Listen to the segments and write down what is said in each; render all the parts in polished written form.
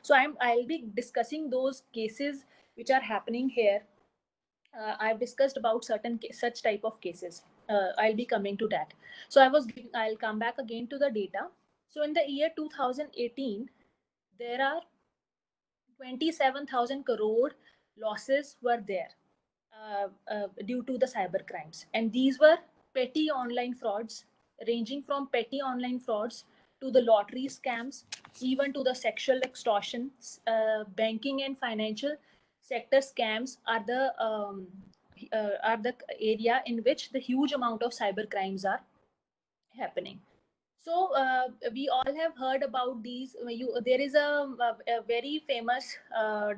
So I'll be discussing those cases which are happening here. I've discussed about certain such type of cases. I'll be coming to that. So I'll come back again to the data. So in the year 2018, there are 27,000 crore losses were there due to the cyber crimes, and these were petty online frauds, ranging from petty online frauds to the lottery scams, even to the sexual extortion. Banking and financial sector scams are the area in which the huge amount of cyber crimes are happening. So we all have heard about these. There is a very famous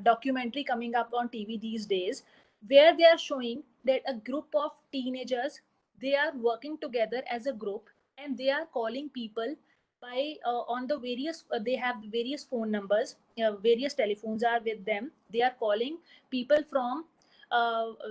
documentary coming up on TV these days, where they are showing that a group of teenagers, they are working together as a group, and they are calling people by on the various. They have various phone numbers. Various telephones are with them. They are calling people from.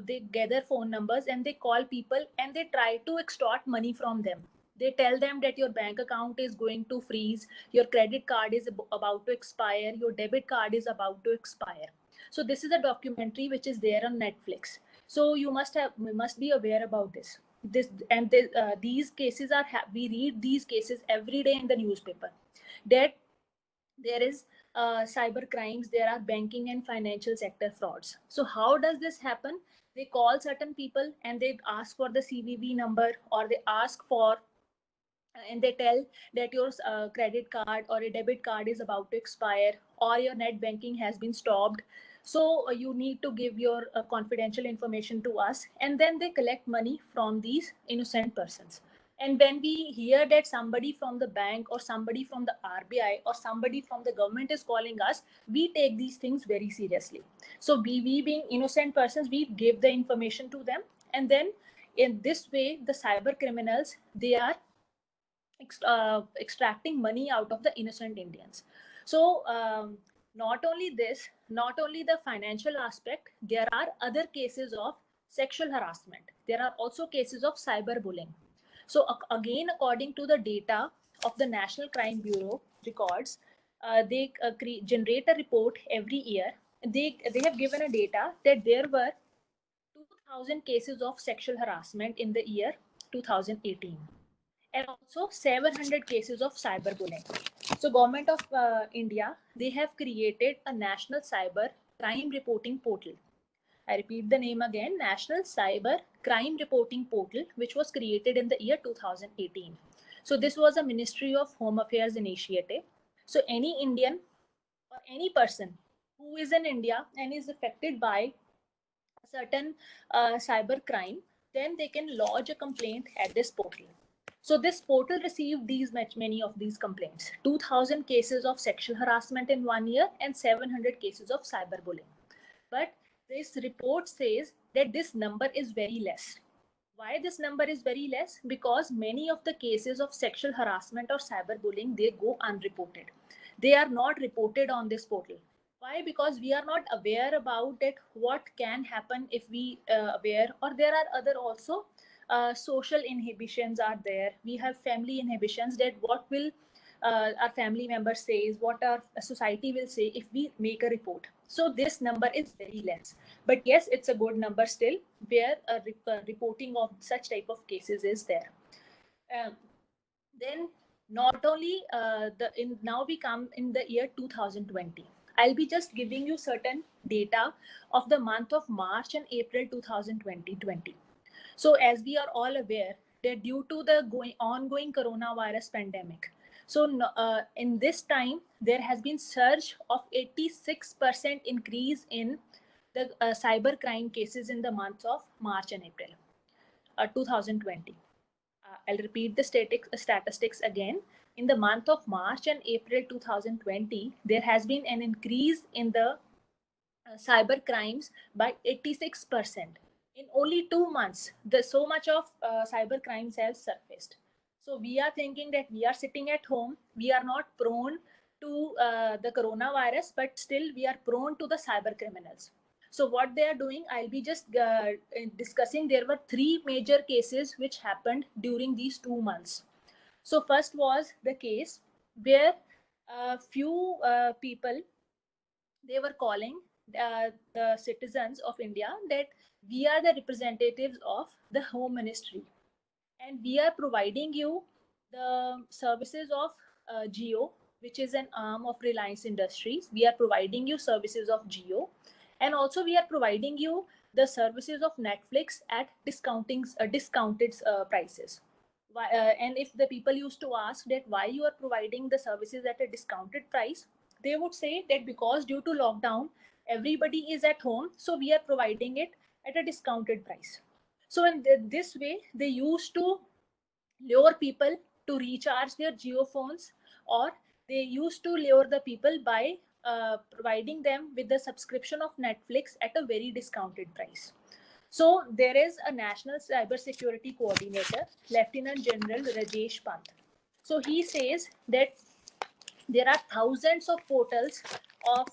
They gather phone numbers and they call people and they try to extort money from them. They tell them that your bank account is going to freeze, your credit card is about to expire, your debit card is about to expire. So this is a documentary which is there on Netflix. So we must be aware about these cases are we read these cases every day in the newspaper, that there is cyber crimes, there are banking and financial sector frauds. So how does this happen? They call certain people and they ask for the CVV number, or they ask for and they tell that your credit card or a debit card is about to expire, or your net banking has been stopped. So you need to give your confidential information to us, and then they collect money from these innocent persons. And when we hear that somebody from the bank or somebody from the RBI or somebody from the government is calling us, we take these things very seriously. So we being innocent persons, we give the information to them, and then in this way the cyber criminals, they are extracting money out of the innocent Indians. So not only this, not only the financial aspect, there are other cases of sexual harassment. There are also cases of cyberbullying. So again, according to the data of the National Crime Bureau records, they generate a report every year. They have given a data that there were 2,000 cases of sexual harassment in the year 2018, and also 700 cases of cyberbullying. So government of India, they have created a national cyber crime reporting portal. I repeat the name again, National Cyber Crime Reporting Portal, which was created in the year 2018. So this was a Ministry of Home Affairs initiative. So any Indian or any person who is in India and is affected by a certain cyber crime, then they can lodge a complaint at this portal. So this portal received these many of these complaints: 2,000 cases of sexual harassment in 1 year and 700 cases of cyberbullying. But this report says that this number is very less. Why this number is very less? Because many of the cases of sexual harassment or cyberbullying, they go unreported. They are not reported on this portal. Why? Because we are not aware about it, what can happen if we aware, or there are other also social inhibitions are there. We have family inhibitions, that what will our family member says, what our society will say if we make a report. So this number is very less, but yes, it's a good number still, where reporting of such type of cases is there. Um, then not only the in now we come in the year 2020. I'll be just giving you certain data of the month of March and April 2020. So as we are all aware that due to the ongoing coronavirus pandemic, so in this time there has been surge of 86% increase in the cyber crime cases in the months of March and April 2020. I'll repeat the statistics again. In the month of March and April 2020, there has been an increase in the cyber crimes by 86%. In only 2 months, so much of cyber crimes have surfaced. So we are thinking that we are sitting at home, we are not prone to the coronavirus, but still we are prone to the cyber criminals. So what they are doing, I'll be just discussing. There were three major cases which happened during these 2 months. So first was the case where few people they were calling the citizens of India that we are the representatives of the Home Ministry, and we are providing you the services of Geo, which is an arm of Reliance Industries. We are providing you services of Geo, and also we are providing you the services of Netflix at discounted prices. And if the people used to ask that why you are providing the services at a discounted price, they would say that because due to lockdown, everybody is at home, so we are providing it at a discounted price. So in this way, they used to lure people to recharge their geophones, or they used to lure the people by providing them with the subscription of Netflix at a very discounted price. So there is a National Cybersecurity Coordinator, Lieutenant General Rajesh Pant. So he says that there are thousands of portals of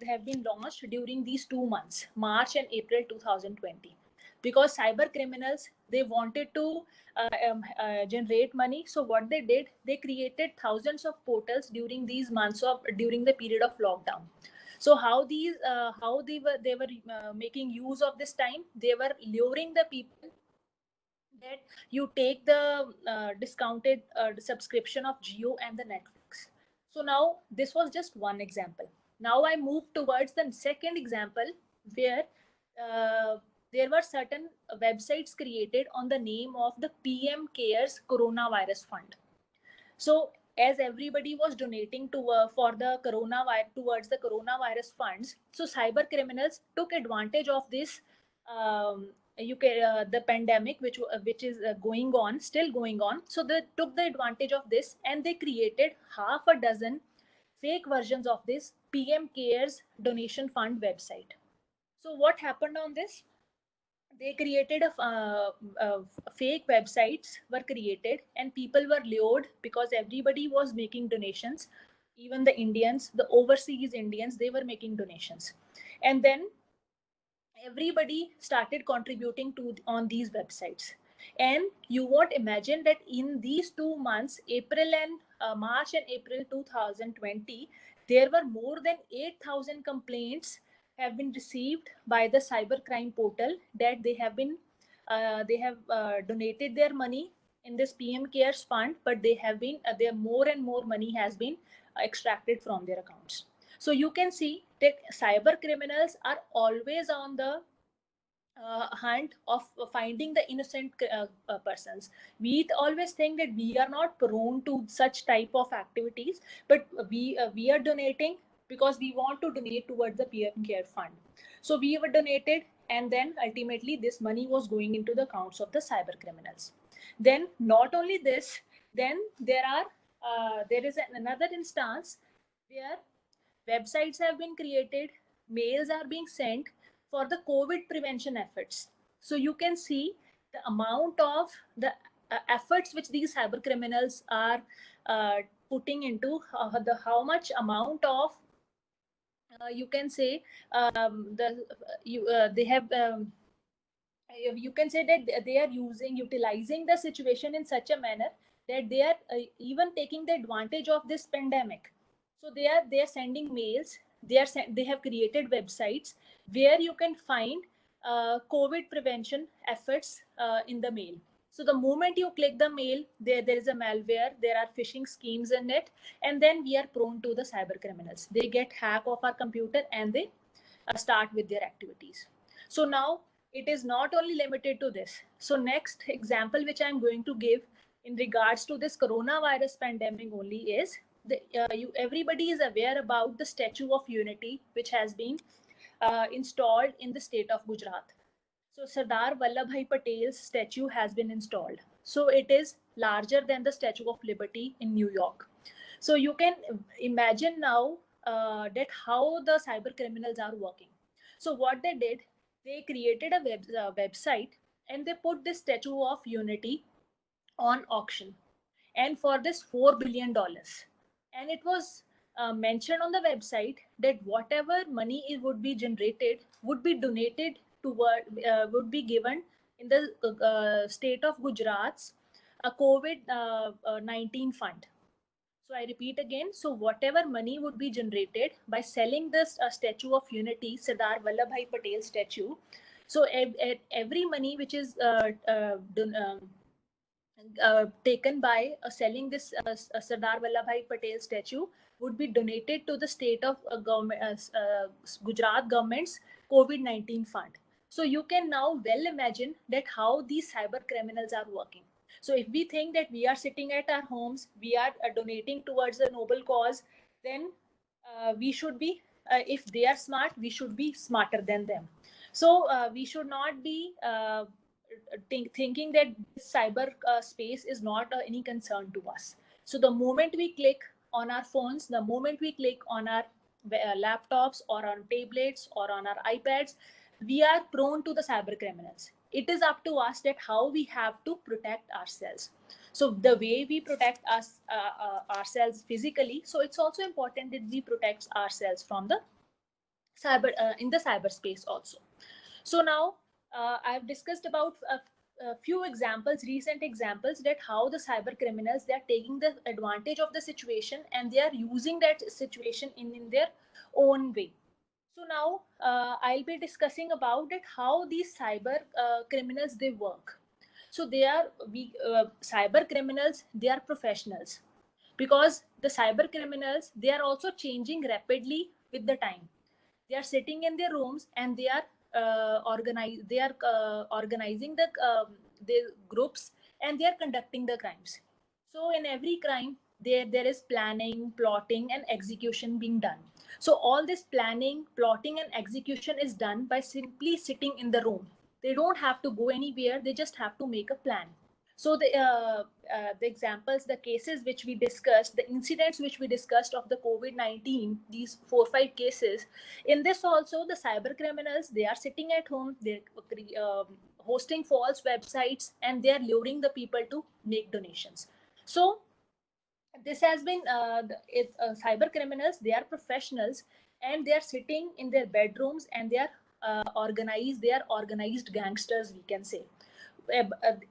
have been launched during these 2 months, March and April 2020, because cyber criminals, they wanted to generate money. So what they did, they created thousands of portals during these months of during the period of lockdown. So how they were making use of this time, they were luring the people that you take the discounted subscription of Geo and the Netflix. So now this was just one example. Now I move towards the second example, where uh, there were certain websites created on the name of the PM Cares Coronavirus Fund. So as everybody was donating to for the coronavirus towards the coronavirus funds, so cyber criminals took advantage of this. You can the pandemic, which is going on, still going on. So they took the advantage of this, and they created half a dozen fake versions of this PM Cares donation fund website. So what happened on this? They created fake websites were created, and people were lured because everybody was making donations. Even the Indians, the overseas Indians, they were making donations, and then everybody started contributing to on these websites. And you won't imagine that in these 2 months, April and March and April 2020, there were more than 8,000 complaints have been received by the cybercrime portal that they have donated their money in this PM Cares fund, but they have been their more and more money has been extracted from their accounts. So you can see that cyber criminals are always on the hunt of finding the innocent persons. We always think that we are not prone to such type of activities, but we are donating because we want to donate towards the PM Care Fund. So we were donated, and then ultimately this money was going into the accounts of the cyber criminals. Then not only this, then there is another instance where websites have been created, mails are being sent for the COVID prevention efforts. So you can see the amount of the efforts which these cyber criminals are uh, putting into the how much amount of you can say the you they have you can say that they are utilizing the situation in such a manner that they are even taking the advantage of this pandemic. So they are sending mails, they have created websites where you can find COVID prevention efforts in the mail. So the moment you click the mail, there is a malware, there are phishing schemes in it, and then we are prone to the cyber criminals. They get hack of our computer, and they start with their activities. So now it is not only limited to this. So next example which I'm going to give in regards to this coronavirus pandemic only is everybody is aware about the Statue of Unity, which has been installed in the state of Gujarat. So Sardar Vallabhbhai Patel's statue has been installed. So it is larger than the Statue of Liberty in New York. So you can imagine now that how the cyber criminals are working. So what they did, they created a website, and they put this Statue of Unity on auction, and for this $4 billion. And it was mentioned on the website that whatever money it would be generated would be donated toward would be given in the state of Gujarat's COVID 19 fund. So I repeat again. So whatever money would be generated by selling this Statue of Unity, Sardar Vallabhbhai Patel statue. So every money which is taken by selling this Sardar Vallabhbhai Patel statue would be donated to the state of Gujarat government's COVID-19 fund. So you can now well imagine that how these cyber criminals are working. So if we think that we are sitting at our homes, we are donating towards a noble cause, then we should be, if they are smart, we should be smarter than them. So we should not be thinking that cyber space is not any concern to us. So the moment we click on our phones, the moment we click on our laptops or on tablets or on our iPads, we are prone to the cyber criminals. It is up to us that how we have to protect ourselves. So the way we protect ourselves physically, so it's also important that we protect ourselves from the cyber in the cyberspace also. So now I've discussed about a few examples, recent examples, that how the cyber criminals, they are taking the advantage of the situation and they are using that situation in their own way. So now I'll be discussing about it, how these cyber criminals, they work. So they are cyber criminals, they are professionals, because the cyber criminals, they are also changing rapidly with the time. They are sitting in their rooms and they are organizing the groups, and they are conducting the crimes. So in every crime, there is planning, plotting, and execution being done. So all this planning, plotting, and execution is done by simply sitting in the room. They don't have to go anywhere, they just have to make a plan. So the examples, the cases which we discussed, the incidents which we discussed of the COVID-19, these 4-5 cases, in this also the cyber criminals, they are sitting at home, they're hosting false websites, and they are luring the people to make donations. So this has been cyber criminals, they are professionals, and they are sitting in their bedrooms, and they are organized gangsters, we can say.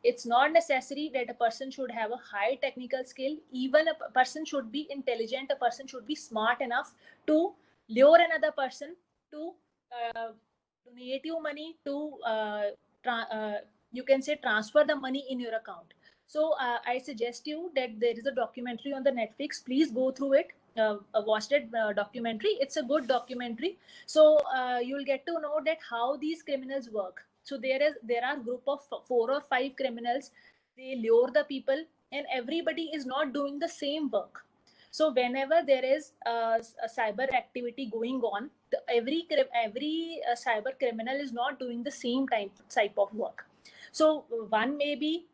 It's not necessary that a person should have a high technical skill. Even a person should be intelligent, a person should be smart enough to lure another person to donate you money, to you can say transfer the money in your account. So I suggest you that there is a documentary on the Netflix. Please go through it. Watch that documentary. It's a good documentary. So you'll get to know that how these criminals work. So there are group of 4 or 5 criminals. They lure the people, and everybody is not doing the same work. So whenever there is a cyber activity going on, every cyber criminal is not doing the same type of work. So one may be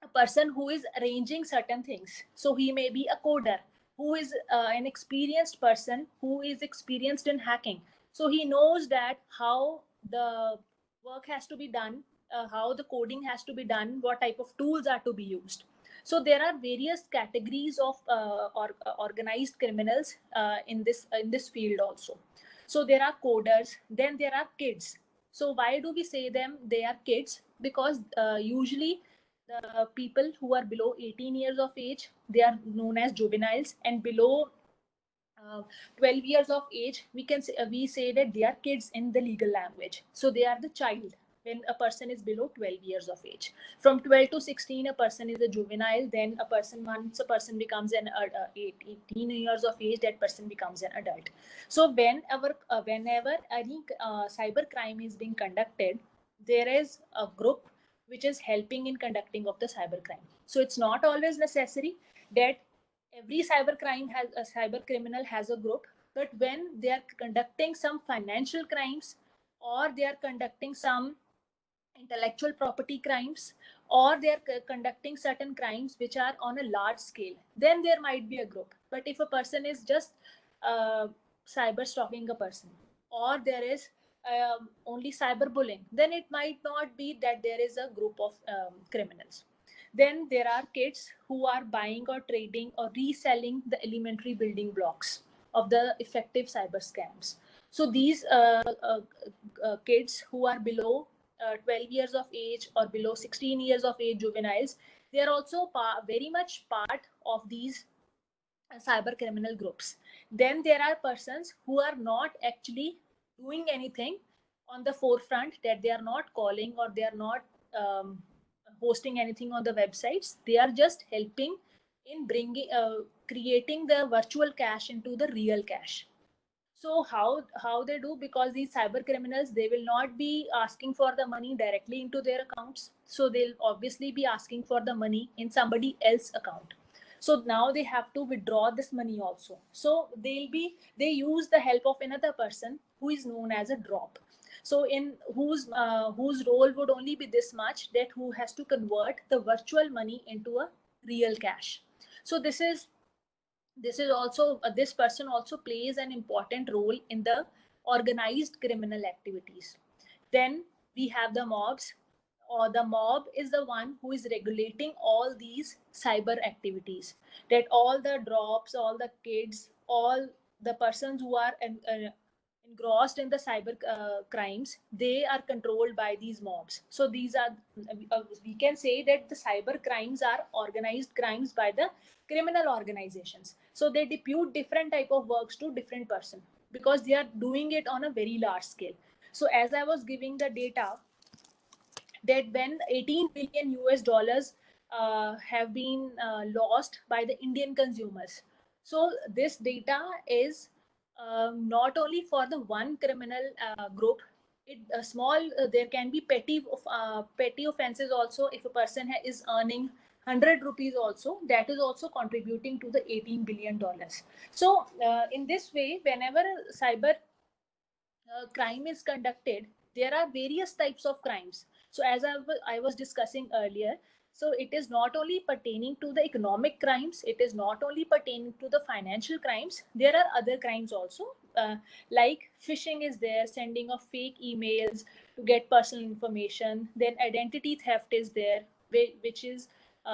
a person who is arranging certain things. So he may be a coder who is an experienced person who is experienced in hacking. So he knows that how the work has to be done, how the coding has to be done, what type of tools are to be used. So there are various categories of organized criminals in this field also. So there are coders, then there are kids. So why do we say them they are kids? Because usually the people who are below 18 years of age, they are known as juveniles, and below 12 years of age, we say that they are kids in the legal language. So they are the child when a person is below 12 years of age. From 12 to 16, a person is a juvenile. Then once a person becomes 18 years of age, that person becomes an adult. So whenever any cyber crime is being conducted, there is a group which is helping in conducting of the cyber crime. So it's not always necessary that every cyber criminal has a group, but when they are conducting some financial crimes, or they are conducting some intellectual property crimes, or they are conducting certain crimes which are on a large scale, then there might be a group. But if a person is just cyber stalking a person, or there is only cyberbullying, then it might not be that there is a group of criminals. Then there are kids who are buying or trading or reselling the elementary building blocks of the effective cyber scams. So these kids who are below 12 years of age or below 16 years of age, juveniles, they are also very much part of these cyber criminal groups. Then there are persons who are not actually doing anything on the forefront, that they are not calling or they are not hosting anything on the websites. They are just helping in bringing creating the virtual cash into the real cash. So how they do, because these cyber criminals, they will not be asking for the money directly into their accounts, so they'll obviously be asking for the money in somebody else's account. So now they have to withdraw this money also, so they use the help of another person who is known as a drop. So in whose role would only be this much, that who has to convert the virtual money into a real cash. So this is also this person also plays an important role in the organized criminal activities. Then we have the mobs, or the mob is the one who is regulating all these cyber activities, that all the drops, all the kids, all the persons who are engrossed in the cyber crimes, they are controlled by these mobs. So these are we can say that the cyber crimes are organized crimes by the criminal organizations. So they depute different type of works to different person, because they are doing it on a very large scale. So as I was giving the data, that when 18 billion US dollars have been lost by the Indian consumers. So this data is not only for the one criminal group. It small there can be petty offenses also. If a person is earning 100 rupees also, that is also contributing to the 18 billion dollars. So in this way, whenever cyber crime is conducted, there are various types of crimes. So as I was discussing earlier, so it is not only pertaining to the economic crimes, it is not only pertaining to the financial crimes, there are other crimes also, like phishing is there, sending of fake emails to get personal information. Then identity theft is there, which is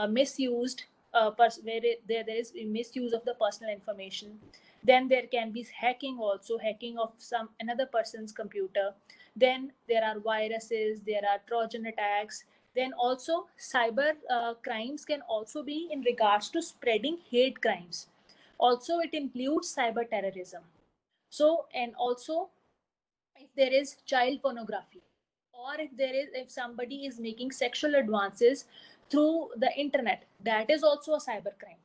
misused, there is misuse of the personal information. Then there can be hacking also, hacking of some another person's computer. Then there are viruses, there are trojan attacks. Then also cyber crimes can also be in regards to spreading hate crimes. Also it includes cyber terrorism. So, and also if there is child pornography, or if somebody is making sexual advances through the internet, that is also a cyber crime.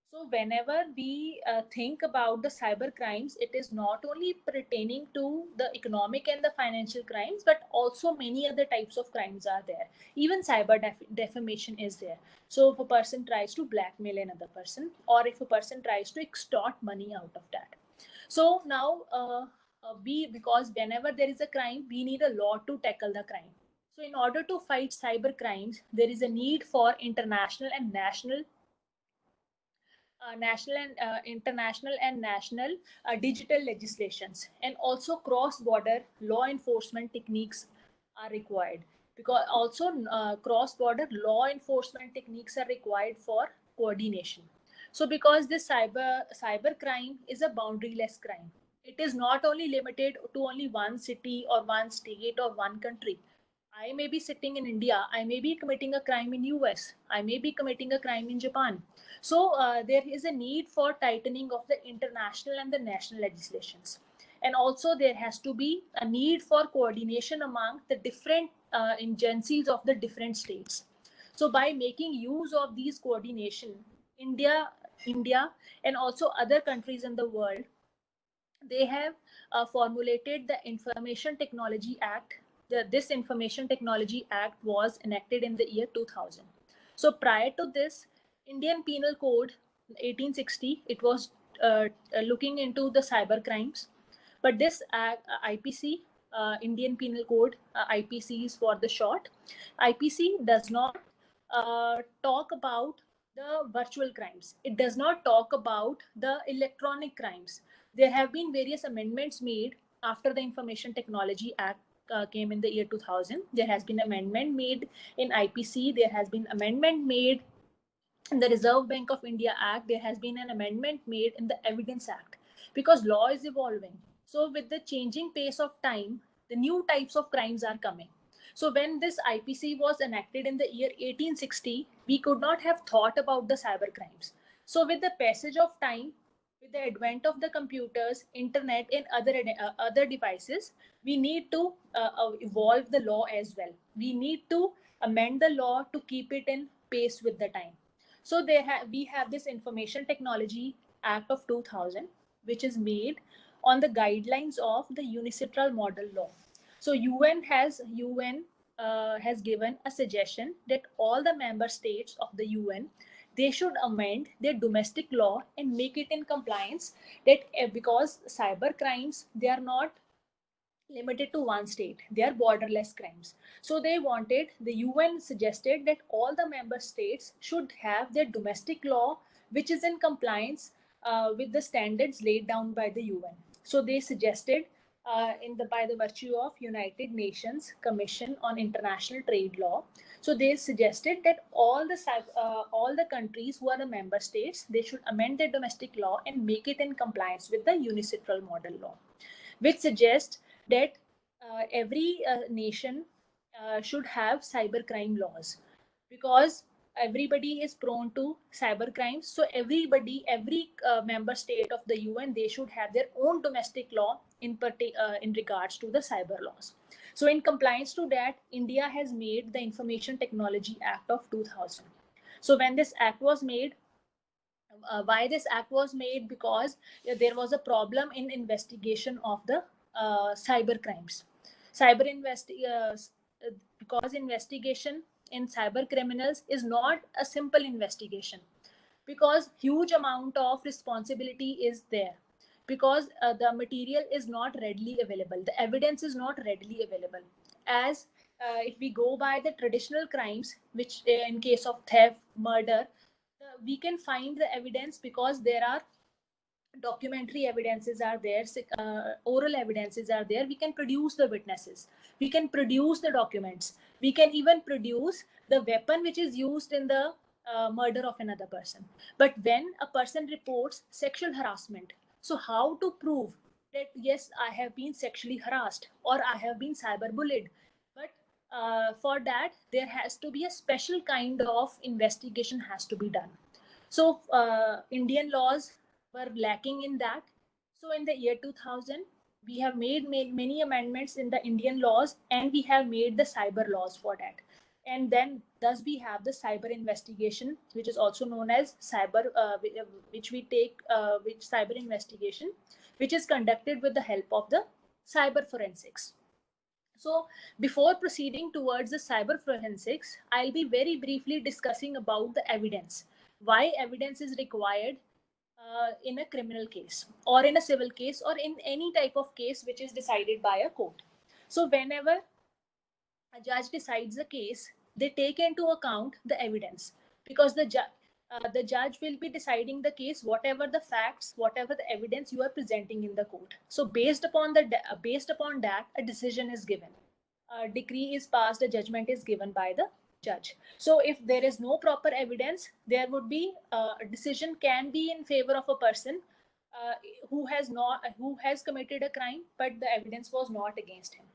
So whenever we think about the cyber crimes, it is not only pertaining to the economic and the financial crimes, but also many other types of crimes are there. Even cyber defamation is there. So if a person tries to blackmail another person, or if a person tries to extort money out of that. So now because whenever there is a crime, we need a law to tackle the crime. So in order to fight cyber crimes, there is a need for international and international and national digital legislations, and also cross-border law enforcement techniques are required, because also cross-border law enforcement techniques are required for coordination. So because this cyber crime is a boundaryless crime, it is not only limited to only one city or one state or one country. I may be sitting in India, I may be committing a crime in US, I may be committing a crime in Japan. So there is a need for tightening of the international and the national legislations. And also there has to be a need for coordination among the different agencies of the different states. So by making use of these coordination, India and also other countries in the world, they have formulated the Information Technology Act. This Information Technology Act was enacted in the year 2000. So prior to this, Indian Penal Code 1860, it was looking into the cyber crimes. But this IPC, Indian Penal Code, IPC is for the short, IPC does not talk about the virtual crimes. It does not talk about the electronic crimes. There have been various amendments made after the Information Technology Act came in the year 2000. There has been amendment made in IPC. There has been amendment made in the Reserve Bank of India Act. There has been an amendment made in the Evidence Act, because law is evolving. So with the changing pace of time, the new types of crimes are coming. So when this IPC was enacted in the year 1860, we could not have thought about the cyber crimes. So with the passage of time, with the advent of the computers, internet, and other devices, we need to evolve the law as well. We need to amend the law to keep it in pace with the time. So we have this Information Technology Act of 2000, which is made on the guidelines of the Unicitral Model Law. So UN has given a suggestion that all the member states of the UN, they should amend their domestic law and make it in compliance, that because cyber crimes, they are not limited to one state, they are borderless crimes. So the UN suggested that all the member states should have their domestic law which is in compliance with the standards laid down by the UN. So they suggested, by the virtue of United Nations Commission on International Trade Law, so they suggested that all the countries who are the member states, they should amend their domestic law and make it in compliance with the Unicitral Model Law, which suggests that every nation should have cybercrime laws, because everybody is prone to cyber crimes. So every member state of the UN, they should have their own domestic law in regards to the cyber laws. So in compliance to that, India has made the Information Technology Act of 2000. So when this act was made, why this act was made? Because there was a problem in investigation of the cyber crimes. cyber invest because investigation in cyber criminals is not a simple investigation, because huge amount of responsibility is there, because the material is not readily available, the evidence is not readily available. As if we go by the traditional crimes, which in case of theft, murder, we can find the evidence because there are documentary evidences are there, oral evidences are there. We can produce the witnesses, we can produce the documents, we can even produce the weapon which is used in the murder of another person. But when a person reports sexual harassment, so how to prove that yes, I have been sexually harassed or I have been cyberbullied? But for that, there has to be a special kind of investigation has to be done. So Indian laws were lacking in that. So in the year 2000, we have made many amendments in the Indian laws, and we have made the cyber laws for that. And then thus we have the cyber investigation, which is also known as which cyber investigation, which is conducted with the help of the cyber forensics. So before proceeding towards the cyber forensics, I'll be very briefly discussing about the evidence. Why evidence is required in a criminal case or in a civil case or in any type of case which is decided by a court. So whenever a judge decides a case, they take into account the evidence, because the judge will be deciding the case, whatever the facts, whatever the evidence you are presenting in the court. So based upon that, a decision is given, a decree is passed, a judgment is given by the judge. So if there is no proper evidence, there would be a decision can be in favor of a person uh, who has committed a crime, but the evidence was not against him.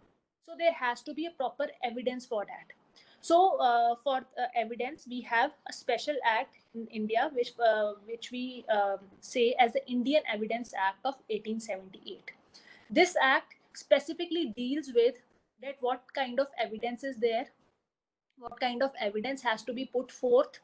So there has to be a proper evidence for that. So for evidence, we have a special act in India, which we say as the Indian Evidence Act of 1878. This act specifically deals with that what kind of evidence is there, what kind of evidence has to be put forth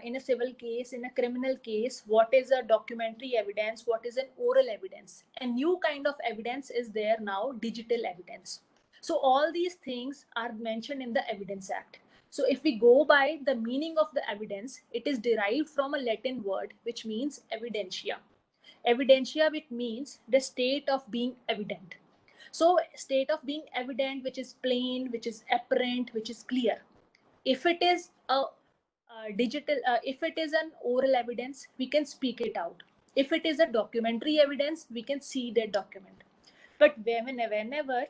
in a civil case, in a criminal case, what is a documentary evidence, what is an oral evidence. A new kind of evidence is there now, digital evidence. So all these things are mentioned in the Evidence Act. So if we go by the meaning of the evidence, it is derived from a Latin word which means evidentia. Evidentia, which means the state of being evident. So state of being evident, which is plain, which is apparent, which is clear. If it is if it is an oral evidence, we can speak it out. If it is a documentary evidence, we can see that document. But whenever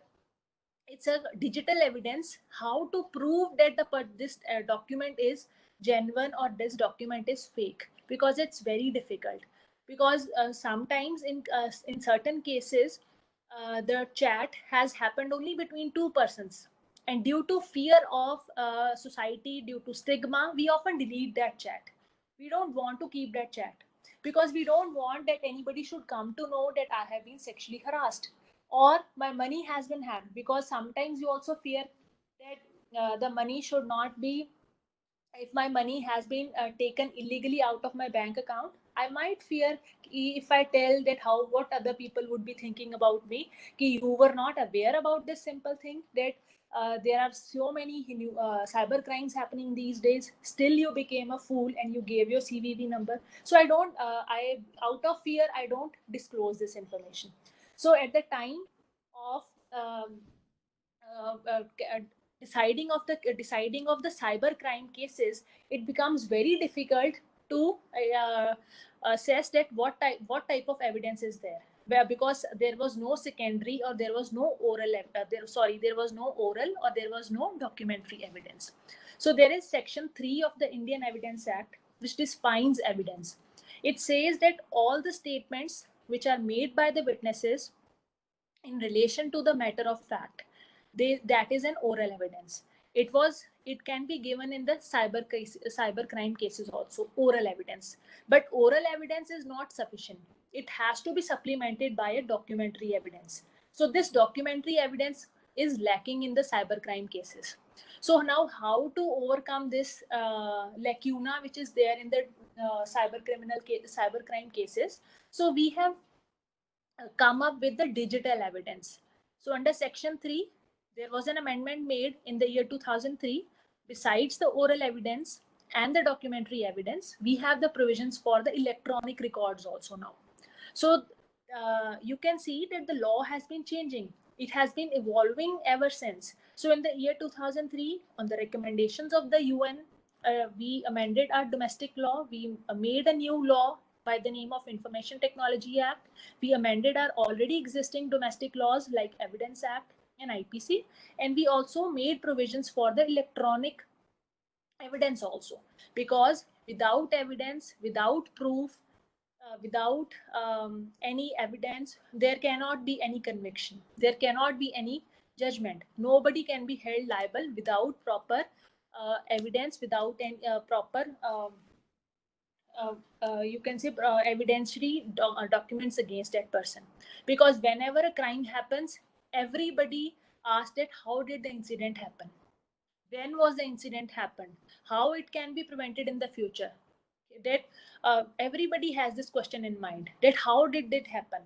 it's a digital evidence, how to prove that this document is genuine or this document is fake? Because it's very difficult, because sometimes in certain cases the chat has happened only between two persons, and due to fear of society, due to stigma, we often delete that chat. We don't want to keep that chat. because we don't want that anybody should come to know that I have been sexually harassed or my money has been hacked, because sometimes you also fear that the money should not be, if my money has been taken illegally out of my bank account, I might fear if I tell that how what other people would be thinking about me, ki you were not aware about this simple thing, that there are so many cyber crimes happening these days, still you became a fool and you gave your CVV number. So I don't I out of fear I don't disclose this information. So at the time of um, uh, uh, uh, deciding of the cyber crime cases, it becomes very difficult to assess that what type of evidence is there, where because there was no secondary or there was no there was no oral or there was no documentary evidence. So there is section 3 of the Indian Evidence Act which defines evidence. It says that all the statements which are made by the witnesses in relation to the matter of fact, that is an oral evidence. It can be given in the cyber crime cases also, oral evidence. But oral evidence is not sufficient, it has to be supplemented by a documentary evidence. So this documentary evidence is lacking in the cyber crime cases. So now how to overcome this lacuna which is there in the cyber crime cases? So we have come up with the digital evidence. So under section 3, there was an amendment made in the year 2003. Besides the oral evidence and the documentary evidence, we have the provisions for the electronic records also now. So you can see that the law has been changing. It has been evolving ever since. So in the year 2003, on the recommendations of the UN, we amended our domestic law. We made a new law by the name of Information Technology Act. We amended our already existing domestic laws like Evidence Act and IPC. And we also made provisions for the electronic evidence also, because without evidence, without proof, without any evidence, there cannot be any conviction, there cannot be any judgment. Nobody can be held liable without proper evidence, without any proper you can say evidentiary documents against that person. Because whenever a crime happens, everybody asks that how did the incident happen, when was the incident happened, how it can be prevented in the future. That everybody has this question in mind, that how did it happen,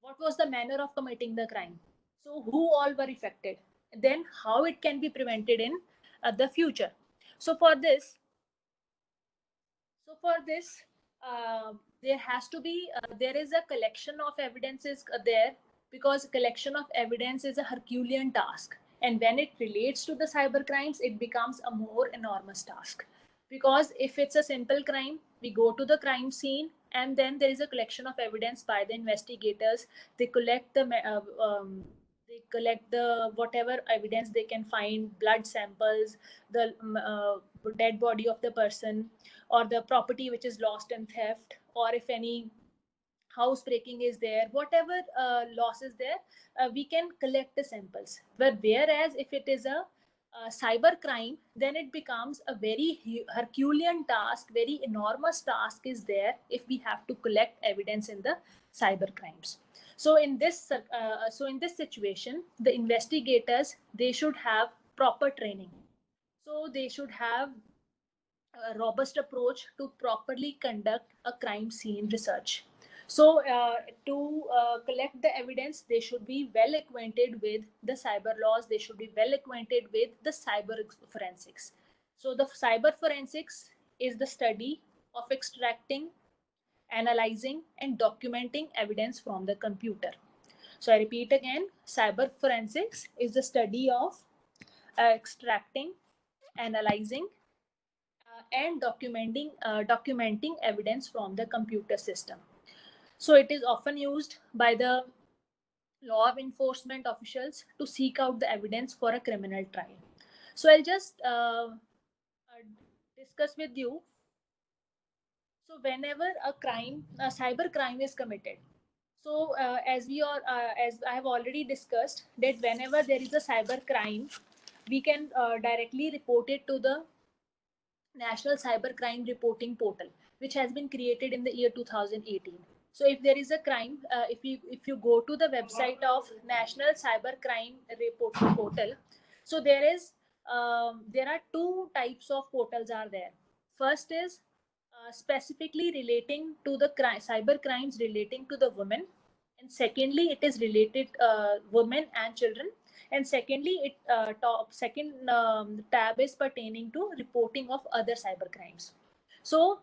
what was the manner of committing the crime, so who all were affected, then how it can be prevented in the future. So for this so for this there has to be there is a collection of evidences there, because collection of evidence is a Herculean task, and when it relates to the cyber crimes it becomes a more enormous task. Because if it's a simple crime, we go to the crime scene and then there is a collection of evidence by the investigators. They collect the whatever evidence they can find, blood samples, the dead body of the person, or the property which is lost in theft, or if any housebreaking is there, whatever loss is there, we can collect the samples. But whereas if it is a cyber crime, then it becomes a very Herculean task, very enormous task is there if we have to collect evidence in the cyber crimes. So in this situation, the investigators, they should have proper training. So they should have a robust approach to properly conduct a crime scene research. So, to collect the evidence, they should be well acquainted with the cyber laws, they should be well acquainted with the cyber forensics. So, the cyber forensics is the study of extracting, analyzing, and documenting evidence from the computer. So, I repeat again, cyber forensics is the study of extracting, analyzing, and documenting evidence from the computer system. So it is often used by the law enforcement officials to seek out the evidence for a criminal trial. So I'll just discuss with you. So whenever a cyber crime is committed, so as I have already discussed, that whenever there is a cyber crime, we can directly report it to the National Cybercrime Reporting Portal, which has been created in the year 2018. So if there is a crime, if you go to the website of National Cyber Crime Reporting Portal, so there are two types of portals are there. First is specifically relating to the cyber crimes relating to the women, and secondly it is related women and children, and secondly it second tab is pertaining to reporting of other cyber crimes. So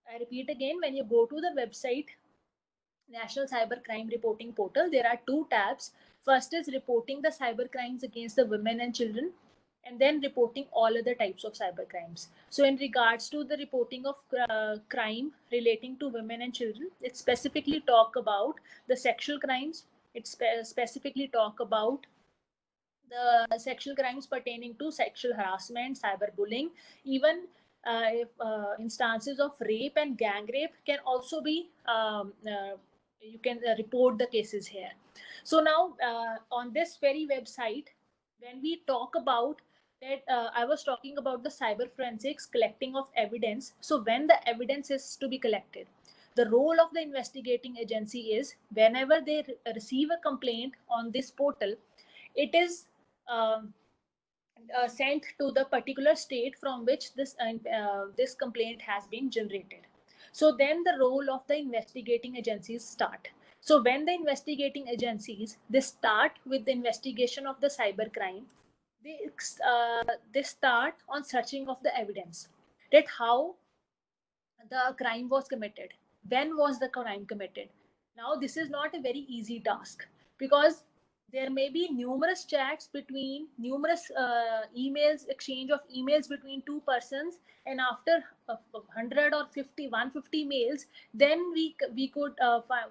I repeat again, when you go to the website National Cyber Crime Reporting Portal, there are two tabs. First is reporting the cyber crimes against the women and children, and then reporting all other types of cyber crimes. So in regards to the reporting of crime relating to women and children, it specifically talk about the sexual crimes. It specifically talk about the sexual crimes pertaining to sexual harassment, cyberbullying, even if, instances of rape and gang rape can also be you can report the cases here. So now on this very website, when we talk about that, I was talking about the cyber forensics collecting of evidence. So when the evidence is to be collected, the role of the investigating agency is whenever they receive a complaint on this portal, it is um, sent to the particular state from which this complaint has been generated. So then the role of the investigating agencies start. So when the investigating agencies, they start with the investigation of the cyber crime, they start on searching of the evidence, that how the crime was committed, when was the crime committed. Now this is not a very easy task, because there may be numerous chats between numerous emails, exchange of emails between two persons, and after 100 or 50 150 mails, then we could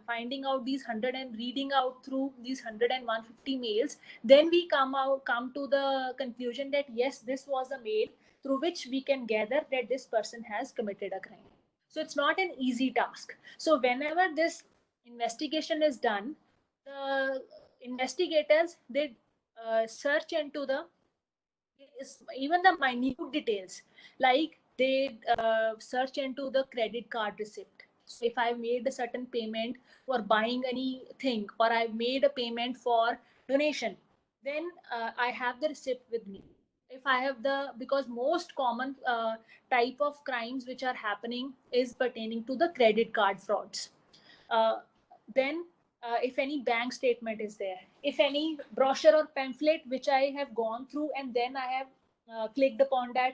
finding out these 100 and reading out through these 100 and 150 mails, then we come to the conclusion that yes, this was a mail through which we can gather that this person has committed a crime. So it's not an easy task. So whenever this investigation is done, the investigators, they search into the even the minute details, like they search into the credit card receipt. So if I've made a certain payment for buying anything, or I've made a payment for donation, then I have the receipt with me. If I have the, because most common type of crimes which are happening is pertaining to the credit card frauds. Then if any bank statement is there, if any brochure or pamphlet which I have gone through and then I have clicked upon that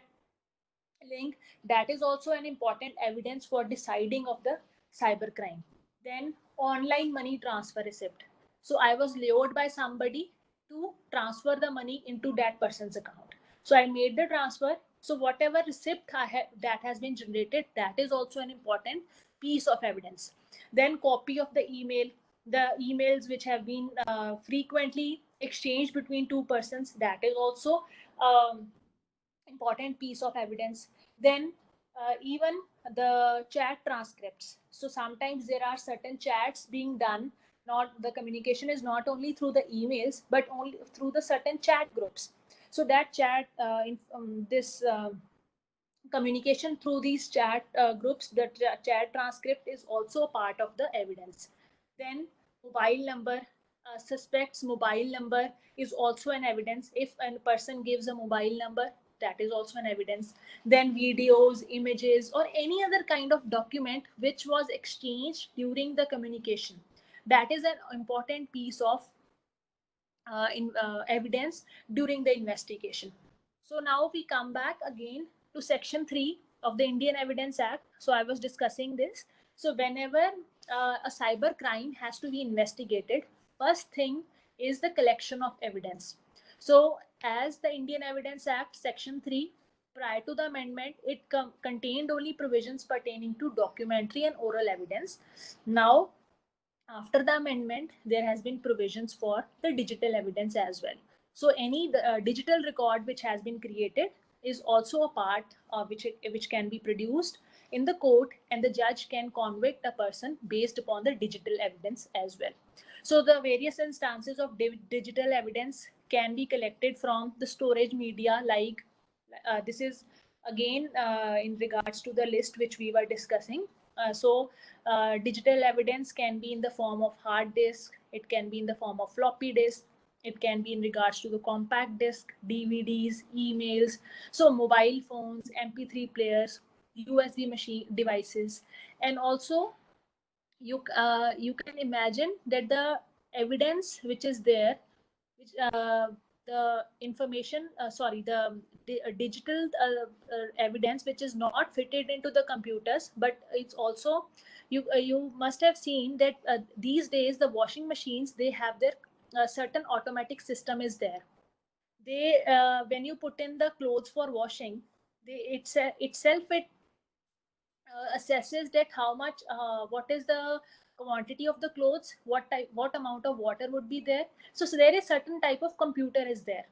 link, that is also an important evidence for deciding of the cyber crime. Then online money transfer receipt. So I was lured by somebody to transfer the money into that person's account, so I made the transfer. So whatever receipt I have that has been generated, that is also an important piece of evidence. Then copy of the email, the emails which have been frequently exchanged between two persons, that is also important piece of evidence. Then even the chat transcripts. So sometimes there are certain chats being done, not the communication is not only through the emails but only through the certain chat groups. So that chat in this communication through these chat groups, the chat transcript is also part of the evidence. Then mobile number, suspect's mobile number is also an evidence. If a person gives a mobile number, that is also an evidence. Then videos, images, or any other kind of document which was exchanged during the communication, that is an important piece of evidence during the investigation. So now we come back again to Section 3 of the Indian Evidence Act. So I was discussing this. So whenever a cyber crime has to be investigated, first thing is the collection of evidence. So as the Indian Evidence Act, Section 3, prior to the amendment, it contained only provisions pertaining to documentary and oral evidence. Now, after the amendment, there has been provisions for the digital evidence as well. So any digital record which has been created is also a part of which can be produced in the court, and the judge can convict a person based upon the digital evidence as well. So the various instances of digital evidence can be collected from the storage media, like this is again in regards to the list which we were discussing. Digital evidence can be in the form of hard disk, it can be in the form of floppy disk, it can be in regards to the compact disk, DVDs, emails, so mobile phones, MP3 players, USB machine devices, and also you can imagine that the evidence which is there, which the information sorry the digital evidence which is not fitted into the computers, but it's also you must have seen that these days the washing machines, they have their certain automatic system is there. They when you put in the clothes for washing, itself it assesses that how much what is the quantity of the clothes, what amount of water would be there. So there is certain type of computer is there,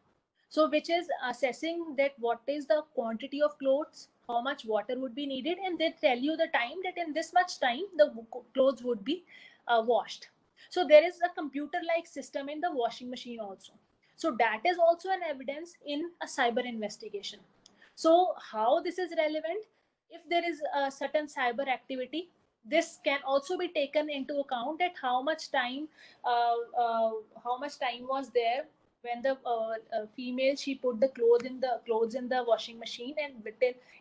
so which is assessing that what is the quantity of clothes, how much water would be needed, and they tell you the time that in this much time the clothes would be washed. So there is a computer like system in the washing machine also. So that is also an evidence in a cyber investigation. So how this is relevant? If there is a certain cyber activity, this can also be taken into account at uh, uh, how much time was there when the female, she put the clothes in the washing machine,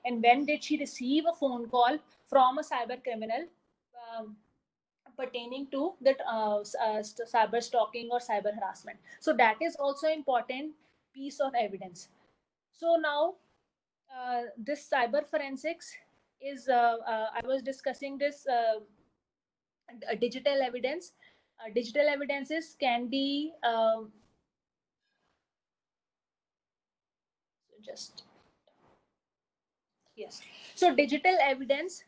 and when did she receive a phone call from a cyber criminal um, pertaining to that cyber stalking or cyber harassment. So that is also important piece of evidence. So now this cyber forensics is I was discussing this digital evidence. Digital evidences can be just yes. So digital evidence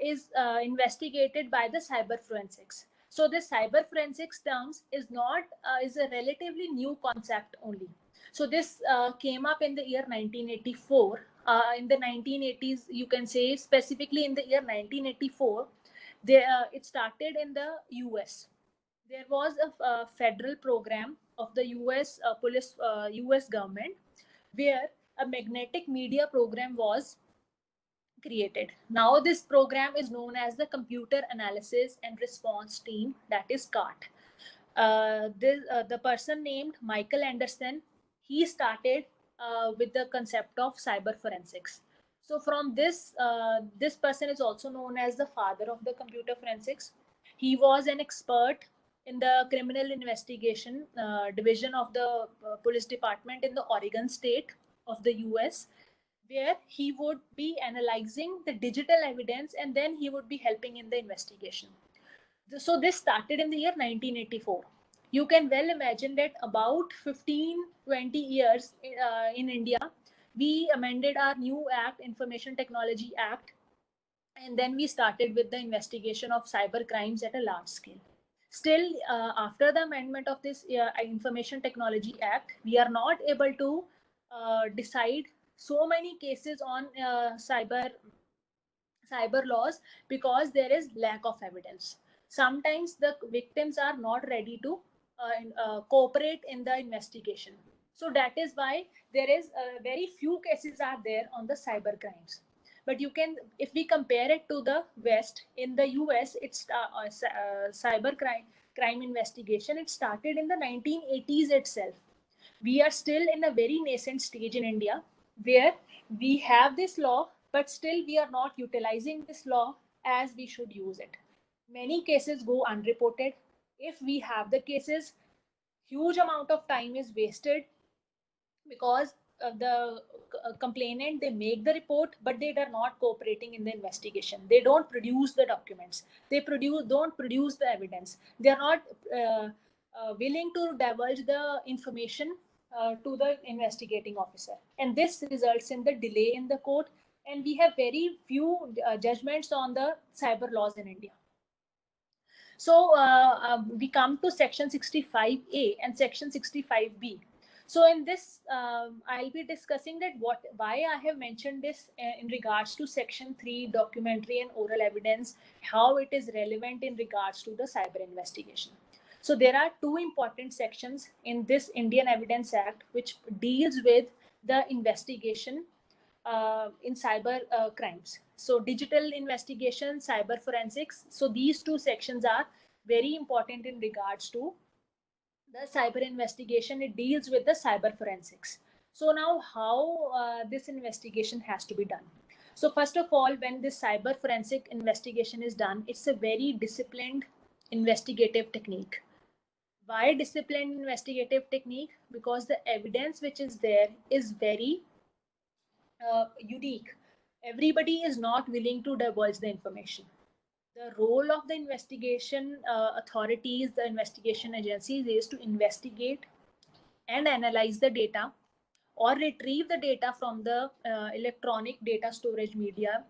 is investigated by the cyber forensics. So the cyber forensics terms is not is a relatively new concept only. So this came up in the year 1984. In the 1980s, you can say specifically in the year 1984, it started in the US. There was a federal program of the US government where a magnetic media program was created. Now, this program is known as the Computer Analysis and Response Team, that is CART. The person named Michael Anderson, he started with the concept of cyber forensics. So, from this person is also known as the father of the computer forensics. He was an expert in the criminal investigation division of the police department in the Oregon state of the US, where he would be analyzing the digital evidence and then he would be helping in the investigation. So this started in the year 1984. You can well imagine that about 15-20 years in India, we amended our new act, Information Technology Act, and then we started with the investigation of cyber crimes at a large scale. Still, after the amendment of this Information Technology Act, we are not able to decide so many cases on cyber laws because there is lack of evidence. Sometimes the victims are not ready to cooperate in the investigation. So that is why there is very few cases are there on the cyber crimes. But you can, if we compare it to the West, in the US, it's cyber crime investigation. It started in the 1980s itself. We are still in a very nascent stage in India where we have this law, but still we are not utilizing this law as we should use it. Many cases go unreported. If we have the cases, huge amount of time is wasted because the complainant, they make the report but they are not cooperating in the investigation. They don't produce the documents, they don't produce the evidence, they are not willing to divulge the information to the investigating officer, and this results in the delay in the court, and we have very few judgments on the cyber laws in India. So we come to section 65A and section 65B. So in this, I'll be discussing that why I have mentioned this in regards to section 3, documentary and oral evidence, how it is relevant in regards to the cyber investigation. So there are two important sections in this Indian Evidence Act which deals with the investigation in cyber crimes. So digital investigation, cyber forensics. So these two sections are very important in regards to the cyber investigation. It deals with the cyber forensics. So now how this investigation has to be done. So first of all, when this cyber forensic investigation is done, it's a very disciplined investigative technique. Why disciplined investigative technique? Because the evidence which is there is very unique. Everybody is not willing to divulge the information. The role of the investigation authorities, the investigation agencies, is to investigate and analyze the data or retrieve the data from the electronic data storage media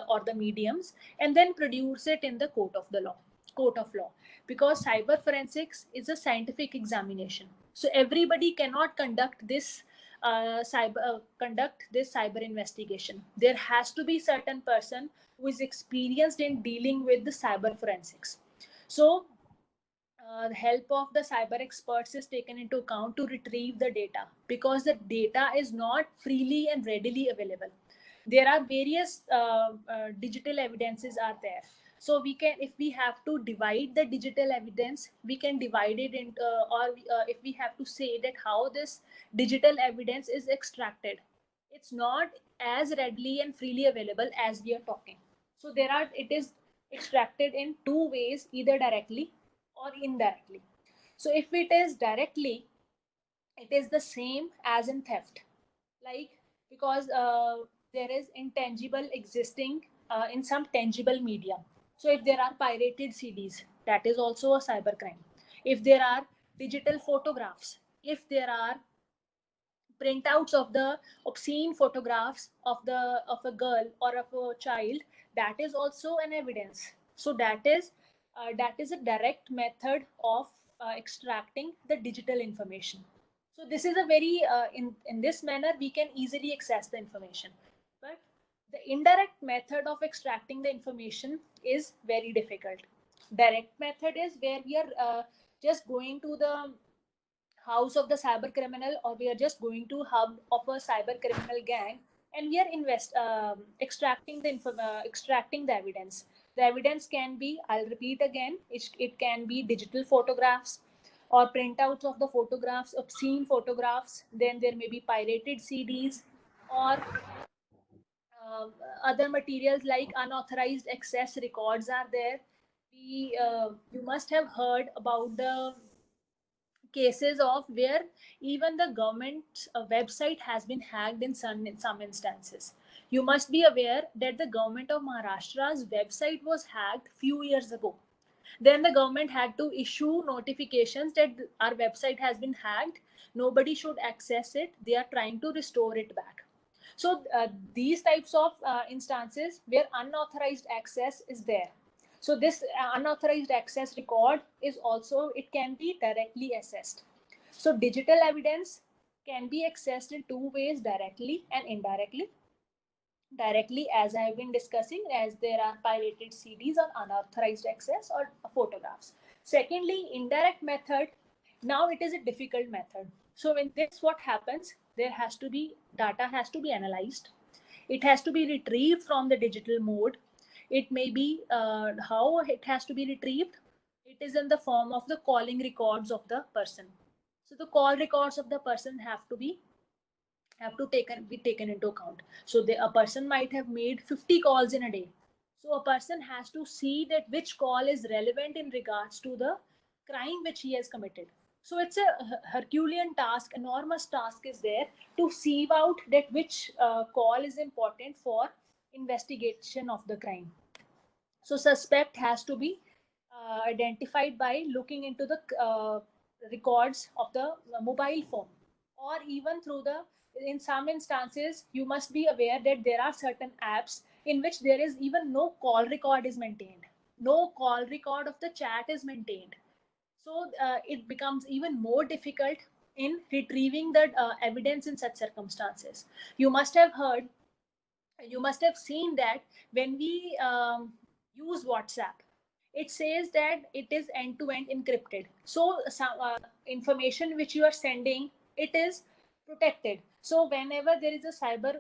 or the mediums, and then produce it in the court of law. Because cyber forensics is a scientific examination, so everybody cannot conduct this cyber investigation. There has to be certain person who is experienced in dealing with the cyber forensics. So the help of the cyber experts is taken into account to retrieve the data, because the data is not freely and readily available. There are various digital evidences are there. So we can, if we have to divide the digital evidence, we can divide it into, if we have to say that how this digital evidence is extracted, it's not as readily and freely available as we are talking. So it is extracted in two ways, either directly or indirectly. So if it is directly, it is the same as in theft, like, because there is intangible existing in some tangible media. So if there are pirated CDs, that is also a cybercrime. If there are digital photographs, if there are printouts of the obscene photographs of a girl or of a child, that is also an evidence. So that is a direct method of extracting the digital information. So this is a very in this manner we can easily access the information. But the indirect method of extracting the information is very difficult. Direct method is where we are just going to the house of the cyber criminal, or we are just going to hub of a cyber criminal gang, and we are extracting the evidence. The evidence can be, I'll repeat again, it can be digital photographs or printouts of the photographs, obscene photographs. Then there may be pirated CDs, or uh, other materials like unauthorized access records are there. You must have heard about the cases of where even the government website has been hacked in some instances. You must be aware that the government of Maharashtra's website was hacked few years ago. Then the government had to issue notifications that our website has been hacked. Nobody should access it. They are trying to restore it back. So these types of instances where unauthorized access is there. So this unauthorized access record is also, it can be directly assessed. So digital evidence can be accessed in two ways, directly and indirectly. Directly, as I have been discussing, as there are pirated CDs or unauthorized access or photographs. Secondly, indirect method. Now it is a difficult method. So in this, what happens? There has to be data has to be analyzed. It has to be retrieved from the digital mode. It may be how it has to be retrieved. It is in the form of the calling records of the person. So the call records of the person have to be taken into account. So a person might have made 50 calls in a day. So a person has to see that which call is relevant in regards to the crime which he has committed. So it's a Herculean task, enormous task is there to sieve out that which call is important for investigation of the crime. So suspect has to be identified by looking into the records of the mobile phone, or even through the, in some instances you must be aware that there are certain apps in which there is even no call record is maintained. No call record of the chat is maintained. So it becomes even more difficult in retrieving the evidence in such circumstances. You must have heard, you must have seen that when we use WhatsApp, it says that it is end to end encrypted. So some information which you are sending, it is protected. So whenever there is a cyber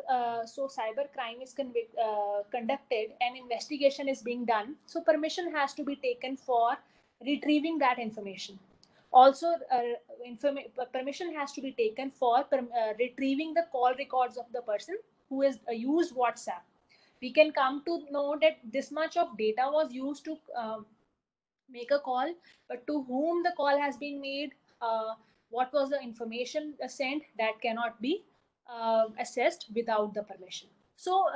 crime is conducted and investigation is being done, so permission has to be taken for retrieving that information. Also, permission has to be taken for retrieving the call records of the person who has used WhatsApp. We can come to know that this much of data was used to make a call, but to whom the call has been made, what was the information sent, that cannot be assessed without the permission. So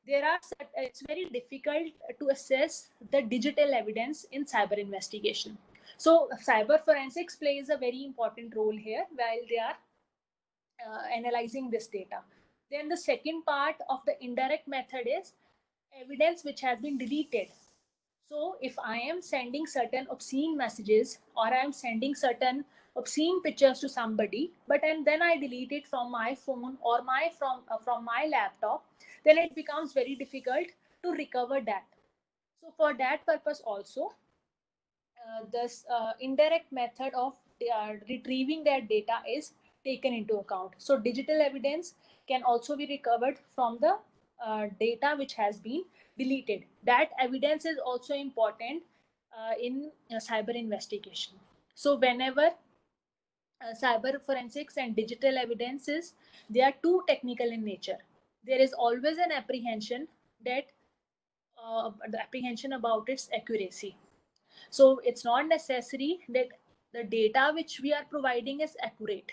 it's very difficult to assess the digital evidence in cyber investigation. So cyber forensics plays a very important role here while they are analyzing this data. Then the second part of the indirect method is evidence which has been deleted. So if I am sending certain obscene messages or I am sending certain obscene pictures to somebody, and then I delete it from my phone or from my laptop, then it becomes very difficult to recover that. So for that purpose also, this indirect method of retrieving that data is taken into account. So digital evidence can also be recovered from the data which has been deleted. That evidence is also important in cyber investigation. So whenever cyber forensics and digital evidences, they are too technical in nature, there is always an apprehension that the apprehension about its accuracy. So it's not necessary that the data which we are providing is accurate.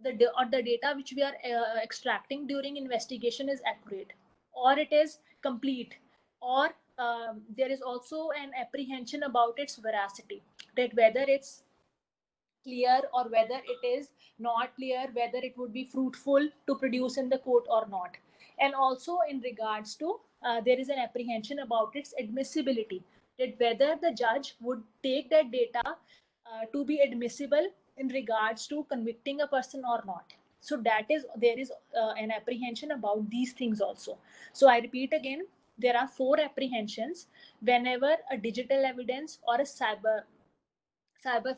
Or the data which we are extracting during investigation is accurate, or it is complete, or there is also an apprehension about its veracity, that whether it's clear or whether it is not clear, whether it would be fruitful to produce in the court or not. And also in regards to, there is an apprehension about its admissibility, that whether the judge would take that data to be admissible in regards to convicting a person or not. So there is an apprehension about these things also. So I repeat again, there are four apprehensions whenever a digital evidence or a cyber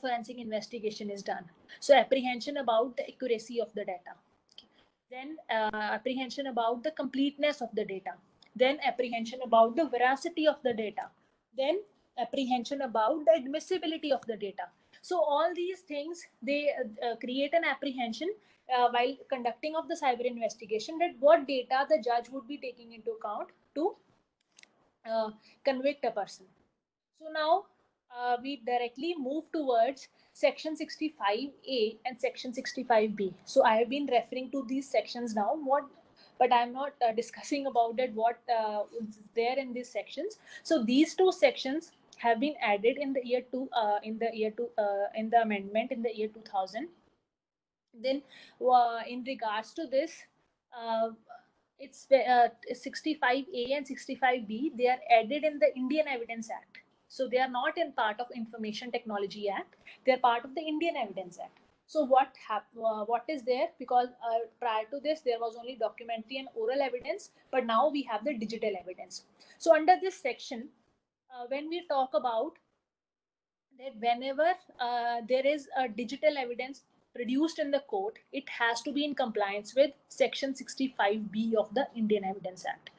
forensic investigation is done. So apprehension about the accuracy of the data, then apprehension about the completeness of the data, then apprehension about the veracity of the data, then apprehension about the admissibility of the data. So all these things, they create an apprehension while conducting of the cyber investigation, that what data the judge would be taking into account to convict a person. So now we directly move towards section 65A and section 65B. So I have been referring to these sections now. But I'm not discussing about it, what is there in these sections. So these two sections have been added in the year in the amendment in the year 2000. Then in regards to this, uh, it's 65A and 65B, they are added in the Indian Evidence Act. So they are not in part of Information Technology Act, they are part of the Indian Evidence Act. So what is there? Because prior to this there was only documentary and oral evidence, but now we have the digital evidence. So under this section, when we talk about that, whenever there is a digital evidence produced in the court, it has to be in compliance with section 65B of the Indian Evidence Act.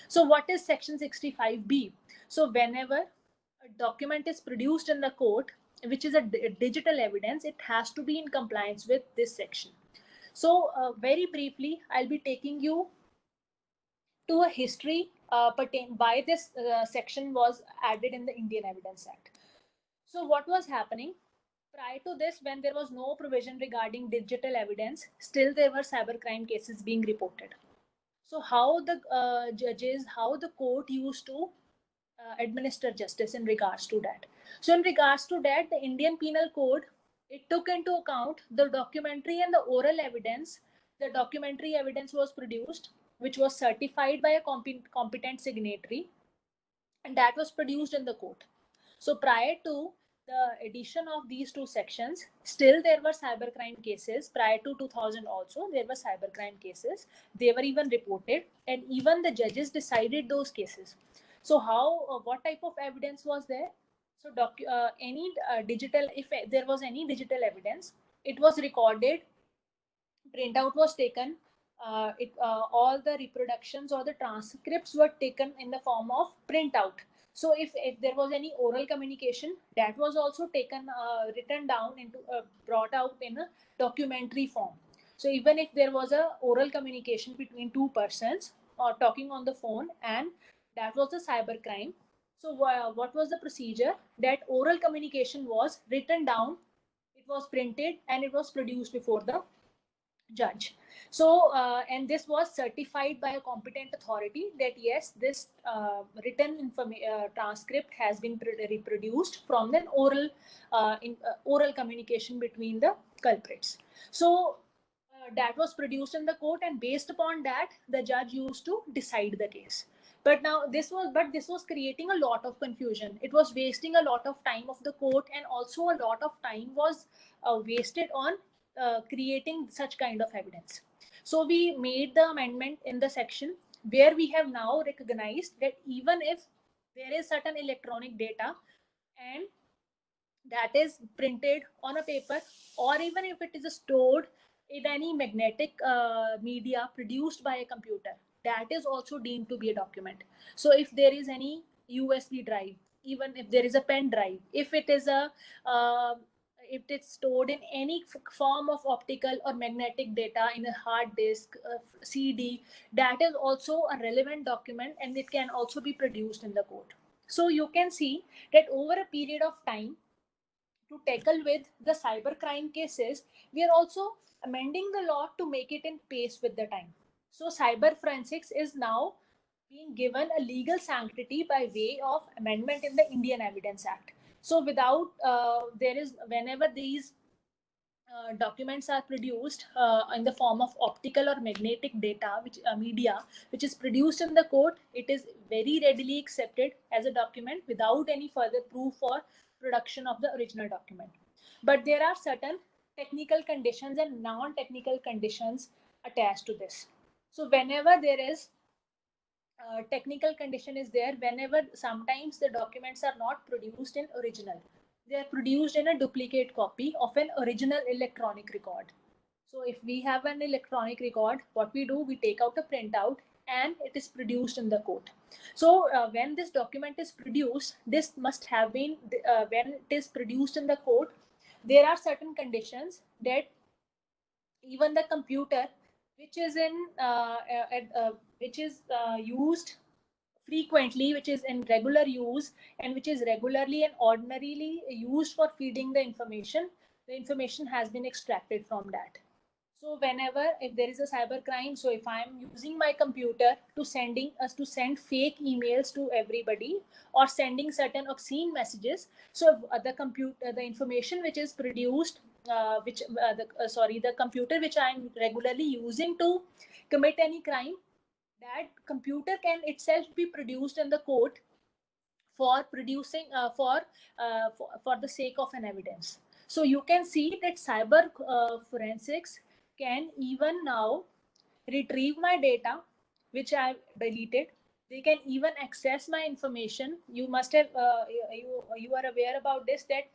So what is section 65B? So whenever a document is produced in the court, which is a digital evidence, it has to be in compliance with this section. So very briefly, I'll be taking you to a history pertain why this section was added in the Indian Evidence Act. So what was happening? Prior to this, when there was no provision regarding digital evidence, still there were cybercrime cases being reported. So how the judges, how the court used to administer justice in regards to that? So in regards to that, the Indian Penal Code, it took into account the documentary and the oral evidence. The documentary evidence was produced, which was certified by a competent signatory, and that was produced in the court. So prior to the addition of these two sections, still there were cybercrime cases. Prior to 2000 also, there were cybercrime cases. They were even reported, and even the judges decided those cases. So what type of evidence was there? So any digital, if there was any digital evidence, it was recorded printout was taken. All the reproductions or the transcripts were taken in the form of printout. So if there was any oral communication, that was also taken, written down into, brought out in a documentary form. So even if there was a oral communication between two persons or talking on the phone, and that was a cyber crime. So what was the procedure? That oral communication was written down, it was printed, and it was produced before the judge. So and this was certified by a competent authority that yes, this written transcript has been reproduced from an oral communication between the culprits. So that was produced in the court, and based upon that, the judge used to decide the case. But this was creating a lot of confusion. It was wasting a lot of time of the court, and also a lot of time was wasted on creating such kind of evidence. So we made the amendment in the section where we have now recognized that even if there is certain electronic data and that is printed on a paper, or even if it is stored in any magnetic media produced by a computer, that is also deemed to be a document. So if there is any USB drive, even if there is a pen drive, if it is a if it's stored in any form of optical or magnetic data in a hard disk, CD, that is also a relevant document, and it can also be produced in the court. So you can see that over a period of time, to tackle with the cybercrime cases, we are also amending the law to make it in pace with the time. So cyber forensics is now being given a legal sanctity by way of amendment in the Indian Evidence Act. So without there is whenever these documents are produced in the form of optical or magnetic data, which media, which is produced in the court, it is very readily accepted as a document without any further proof or production of the original document. But there are certain technical conditions and non-technical conditions attached to this. So whenever there is technical condition is there, whenever sometimes the documents are not produced in original, they are produced in a duplicate copy of an original electronic record. So if we have an electronic record, what we do, we take out a printout and it is produced in the court. So when this document is produced, this must have been when it is produced in the court, there are certain conditions that even the computer which is in which is used frequently, which is in regular use, and which is regularly and ordinarily used for feeding the information has been extracted from that. So whenever if there is a cyber crime, so if I am using my computer to send fake emails to everybody, or sending certain obscene messages, so the information which is produced, the computer which I am regularly using to commit any crime, that computer can itself be produced in the court for producing for the sake of an evidence. So you can see that cyber forensics can even now retrieve my data which I've deleted. They can even access my information. You must have you are aware about this, that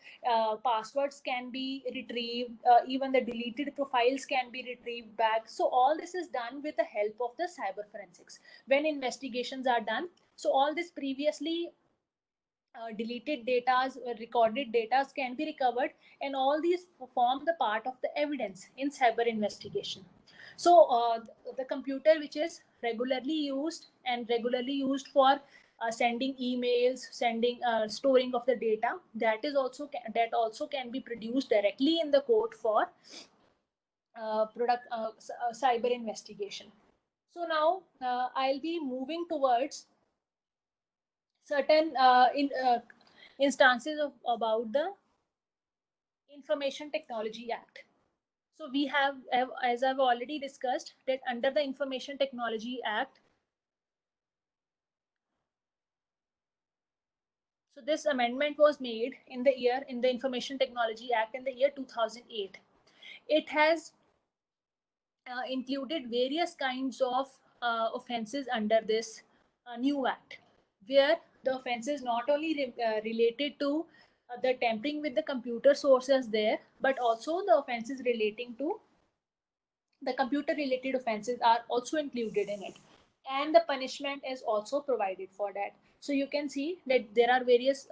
passwords can be retrieved, even the deleted profiles can be retrieved back. So all this is done with the help of the cyber forensics when investigations are done. So all this previously deleted data, recorded data can be recovered, and all these form the part of the evidence in cyber investigation. So the computer which is regularly used for sending emails, storing of the data, that also can be produced directly in the court for cyber investigation. So now I'll be moving towards certain instances about the Information Technology Act. So we have, as I've already discussed, that under the Information Technology Act, so this amendment was made in the Information Technology Act in the year 2008. It has included various kinds of offenses under this new act, where the offenses not only related to the tampering with the computer sources there, but also the offenses relating to the computer related offenses are also included in it, and the punishment is also provided for that. So you can see that there are various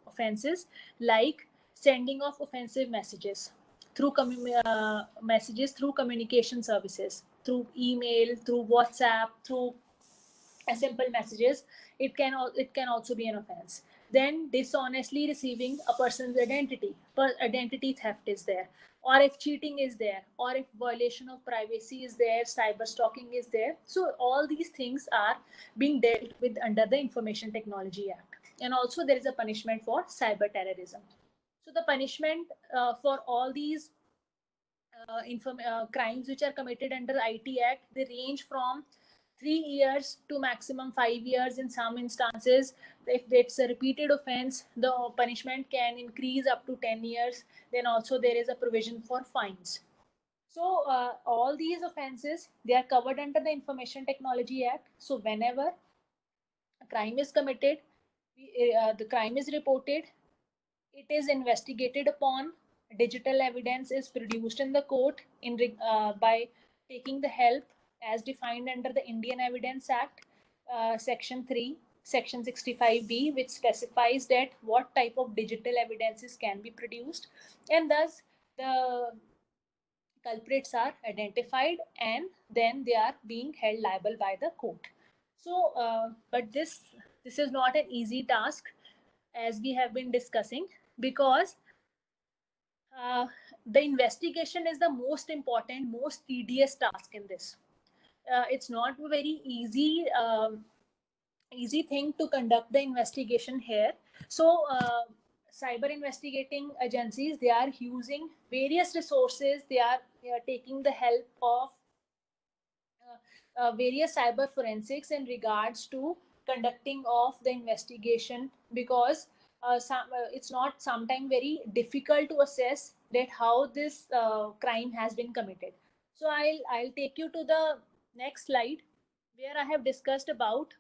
offenses, like sending of offensive messages through messages through communication services, through email, through WhatsApp, through simple messages. It can also be an offense. Then dishonestly receiving a person's identity, identity theft is there, or if cheating is there, or if violation of privacy is there, cyber stalking is there. So all these things are being dealt with under the Information Technology Act. And also there is a punishment for cyber terrorism. So the punishment for all these crimes which are committed under IT Act, they range from 3 years to maximum 5 years in some instances. If it's a repeated offense, the punishment can increase up to 10 years. Then also there is a provision for fines. So all these offenses, they are covered under the Information Technology Act. So whenever a crime is committed, the crime is reported, it is investigated upon, digital evidence is produced in the court by taking the help as defined under the Indian Evidence Act, Section 3, Section 65B, which specifies that what type of digital evidences can be produced, and thus the culprits are identified and then they are being held liable by the court. So, but this is not an easy task, as we have been discussing, because the investigation is the most important, most tedious task in this. It's not a very easy thing to conduct the investigation here. So, cyber investigating agencies, they are using various resources. They are taking the help of various cyber forensics in regards to conducting of the investigation, because it's not sometimes very difficult to assess that how this crime has been committed. So I'll take you to the next slide, where I have discussed about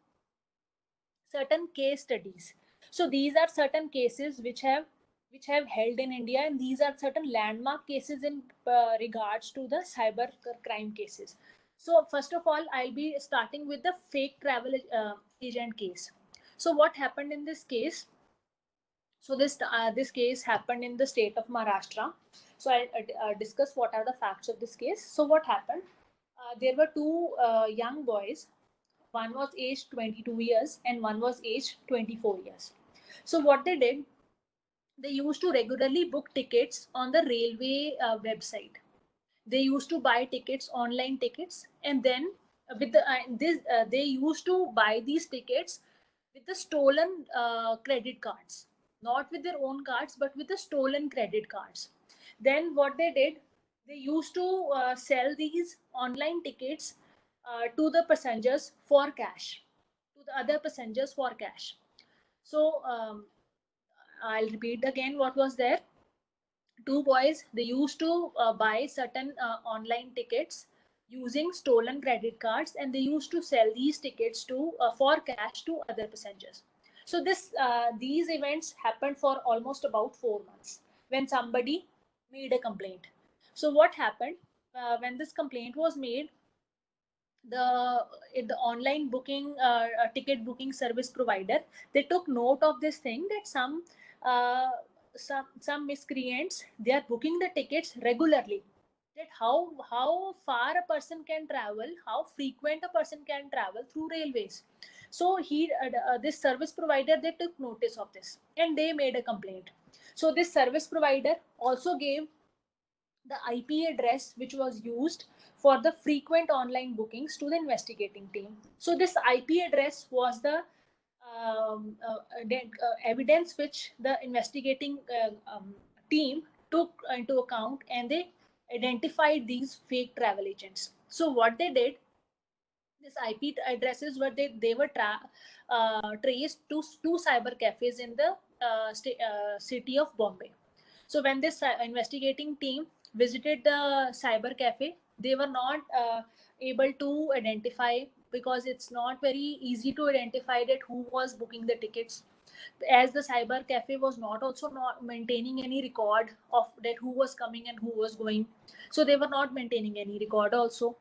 certain case studies. So these are certain cases which have held in India, and these are certain landmark cases in regards to the cyber crime cases. So first of all, I'll be starting with the fake travel agent case. So what happened in this case? So this case happened in the state of Maharashtra. So I'll discuss what are the facts of this case. So what happened? There were two young boys. One was aged 22 years and one was aged 24 years. So what they did, they used to regularly book tickets on the railway website. They used to buy tickets, online tickets, and then they used to buy these tickets with the stolen credit cards, not with their own cards, but with the stolen credit cards. Then what they did, they used to sell these online tickets to the passengers for cash, to the other passengers for cash. So I'll repeat again what was there. Two boys, they used to buy certain online tickets using stolen credit cards, and they used to sell these tickets to for cash to other passengers. So these events happened for almost about 4 months, when somebody made a complaint. So what happened, when this complaint was made, the online booking ticket booking service provider, they took note of this thing, that uh, some miscreants, they are booking the tickets regularly, that how far a person can travel, how frequent a person can travel through railways. So this service provider, they took notice of this and they made a complaint. So this service provider also gave the IP address which was used for the frequent online bookings to the investigating team. So this IP address was the evidence which the investigating team took into account, and they identified these fake travel agents. So what they did, these IP addresses they were traced to two cyber cafes in the city of Bombay. So when this investigating team visited the cyber cafe, they were not able to identify, because it's not very easy to identify that who was booking the tickets. as the cyber cafe was not maintaining any record of that who was coming and who was going, so they were not maintaining any record also.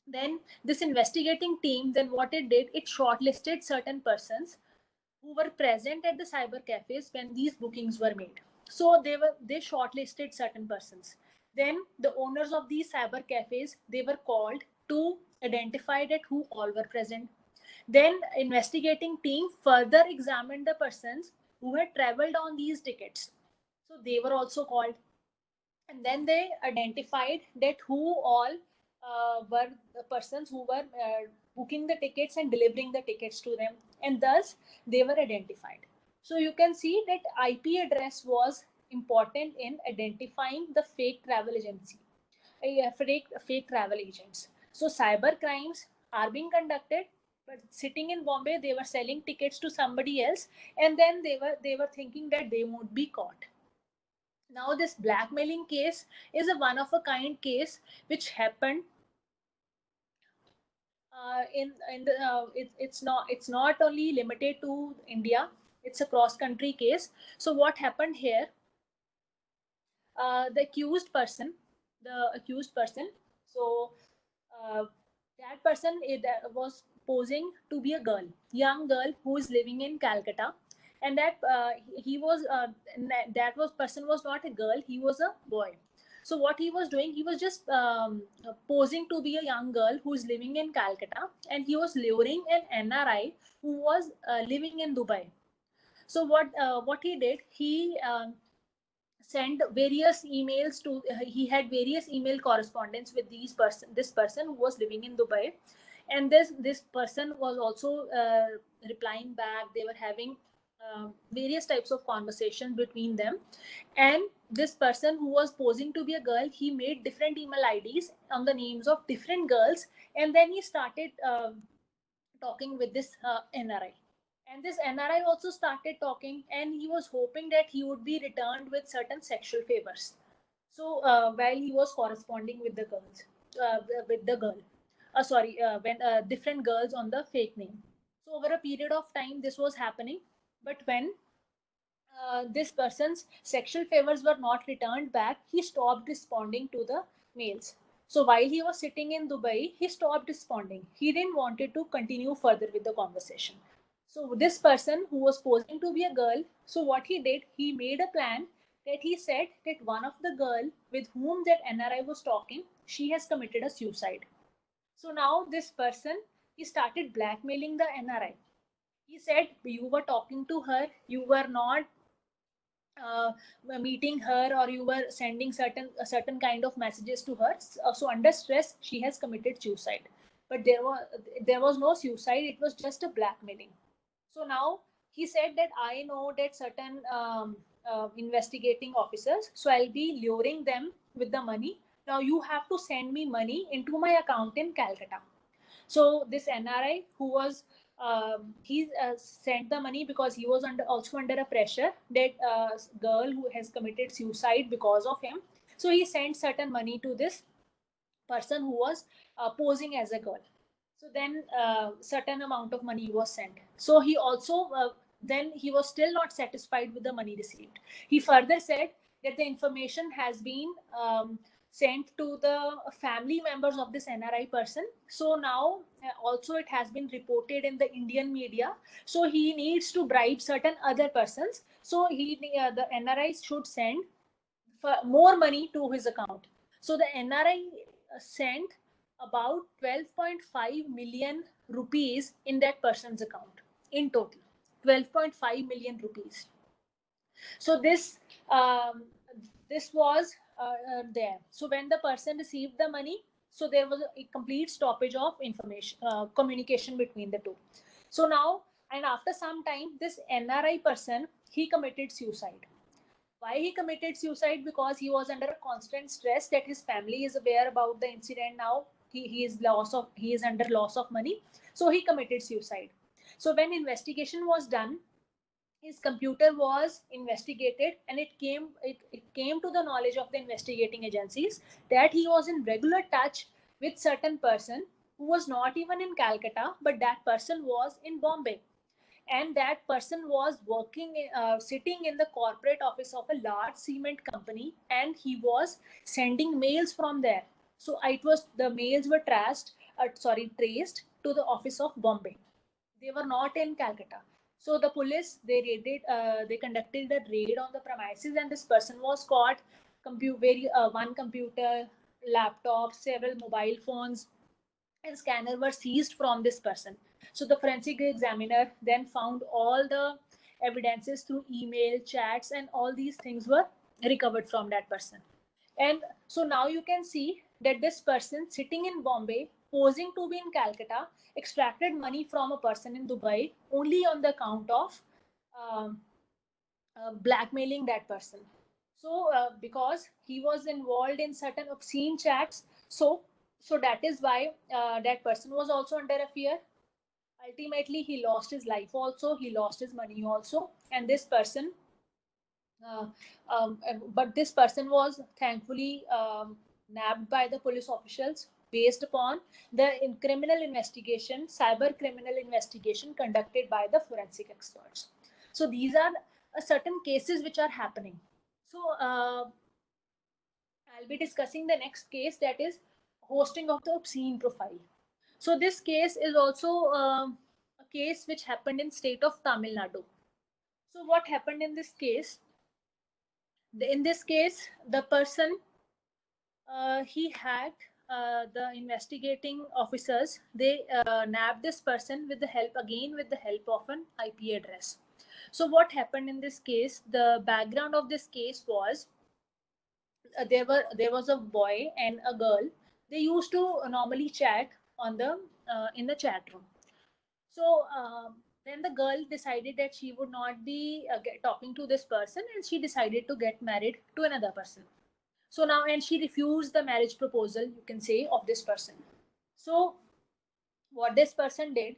Then this investigating team, then what it did, it shortlisted certain persons who were present at the cyber cafes when these bookings were made. So they shortlisted certain persons. Then the owners of these cyber cafes, they were called to identify that who all were present. Then investigating team further examined the persons who had traveled on these tickets. So they were also called. And then they identified that who all were the persons who were booking the tickets and delivering the tickets to them. And thus they were identified. So you can see that IP address was important in identifying the fake travel agency, fake travel agents. So cyber crimes are being conducted, but sitting in Bombay, they were selling tickets to somebody else, and then they were thinking that they won't be caught. Now this blackmailing case is a one of a kind case which happened in the it's not only limited to India. It's a cross country case. So what happened here, the accused person, so uh, that person was posing to be a girl, young girl who is living in Calcutta. And that he was that was person was not a girl, he was a boy. So what he was doing, he was just posing to be a young girl who is living in Calcutta, and he was luring an NRI who was living in Dubai. So what he did, he sent various emails to he had various email correspondence with this person who was living in Dubai. And this person was also replying back. They were having various types of conversation between them. And this person who was posing to be a girl, he made different email IDs on the names of different girls. And then he started talking with this NRI. And this NRI also started talking, and he was hoping that he would be returned with certain sexual favors. So while he was corresponding with the girls, with the girl, when different girls on the fake name. So over a period of time, this was happening. But when this person's sexual favors were not returned back, he stopped responding to the mails. So while he was sitting in Dubai, he stopped responding. He didn't wanted to continue further with the conversation. So this person who was posing to be a girl, so what he did, he made a plan that he said that one of the girl with whom that NRI was talking, she has committed a suicide. So now this person, he started blackmailing the NRI. He said, you were talking to her, you were not uh, meeting her, or you were sending certain kind of messages to her. So under stress, she has committed suicide. But there was no suicide, it was just a blackmailing. So now he said that I know that certain investigating officers, so I'll be luring them with the money. Now you have to send me money into my account in Calcutta. So this NRI who was he sent the money because he was also under a pressure that girl who has committed suicide because of him. So he sent certain money to this person who was posing as a girl. So then certain amount of money was sent. So he also then he was still not satisfied with the money received. He further said that the information has been sent to the family members of this NRI person. So now also it has been reported in the Indian media. So he needs to bribe certain other persons. So the NRI should send more money to his account. So the NRI sent about 12.5 million rupees in that person's account in total. 12.5 million rupees. So this was there. So when the person received the money, so there was a complete stoppage of information communication between the two. So now, and after some time, this NRI person, he committed suicide. Why he committed suicide? Because he was under a constant stress that his family is aware about the incident. Now he is under loss of money, so he committed suicide. So when investigation was done, his computer was investigated, and it came to the knowledge of the investigating agencies that he was in regular touch with certain person who was not even in Calcutta, but that person was in Bombay. and that person was working, sitting in the corporate office of a large cement company, and he was sending mails from there. So it was, the mails were traced to the office of Bombay. They were not in Calcutta. So the police, they conducted a raid on the premises, and this person was caught. One computer, laptop, several mobile phones, and scanner were seized from this person. So the forensic examiner then found all the evidences through email, chats, and all these things were recovered from that person. And so now you can see that this person sitting in Bombay, posing to be in Calcutta, extracted money from a person in Dubai only on the account of um, blackmailing that person. So because he was involved in certain obscene chats, so that is why that person was also under a fear. Ultimately, he lost his life also, he lost his money also, and this person uh, but this person was thankfully nabbed by the police officials based upon the criminal investigation, cyber criminal investigation conducted by the forensic experts. So these are certain cases which are happening. So I'll be discussing the next case, that is hosting of the obscene profile. So this case is also a case which happened in state of Tamil Nadu. So what happened in this case? In this case, the person, he had the investigating officers, they nabbed this person with the help, again with the help of an IP address. So what happened in this case? The background of this case was, there was a boy and a girl. They used to normally chat on the in the chat room. So then the girl decided that she would not be talking to this person, and she decided to get married to another person. So now, and she refused the marriage proposal, you can say, of this person. So what this person did,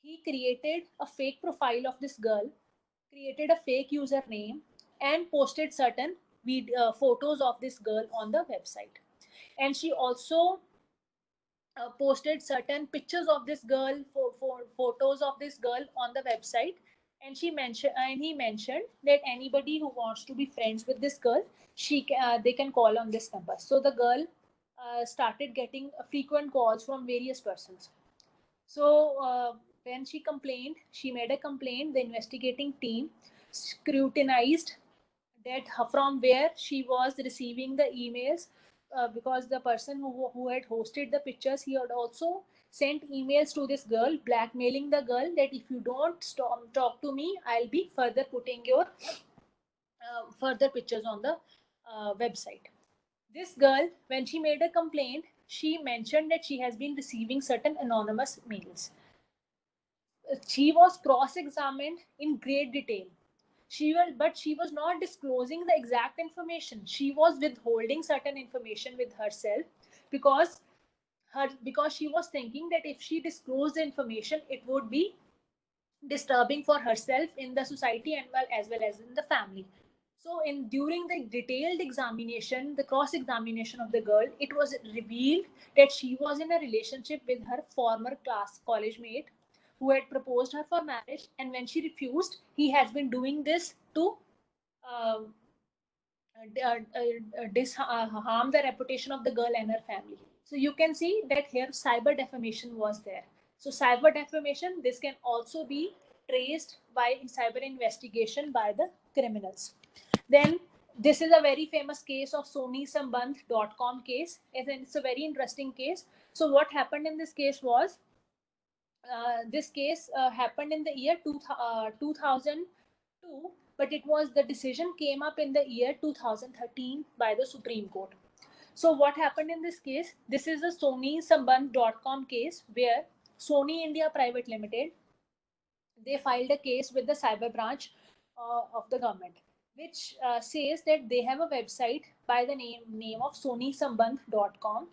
he created a fake profile of this girl, created a fake username, and posted certain photos of this girl on the website. And she also posted certain pictures of this girl, for photos of this girl on the website. And he mentioned that anybody who wants to be friends with this girl, they can call on this number. So the girl started getting frequent calls from various persons. So when she made a complaint. The investigating team scrutinized that from where she was receiving the emails, because the person who had hosted the pictures, he had also sent emails to this girl, blackmailing the girl that if you don't stop talk to me, I'll be further putting your further pictures on the website. This girl, when she made a complaint, she mentioned that she has been receiving certain anonymous mails. She was cross-examined in great detail. But she was not disclosing the exact information. She was withholding certain information with herself, because because she was thinking that if she disclosed the information, it would be disturbing for herself in the society, and well as in the family. So in during the detailed examination, the cross examination of the girl, it was revealed that she was in a relationship with her former class college mate, who had proposed her for marriage, and when she refused, he has been doing this to uh, harm the reputation of the girl and her family. So you can see that here cyber defamation was there. So cyber defamation, this can also be traced by cyber investigation by the criminals. Then this is a very famous case of SonySambandh.com case. It's a very interesting case. So what happened in this case was, this case happened in the year 2002, but it was, the decision came up in the year 2013 by the Supreme Court. So what happened in this case? This is a SonySambandh.com case where Sony India Private Limited, they filed a case with the cyber branch of the government, which says that they have a website by the name of SonySambandh.com,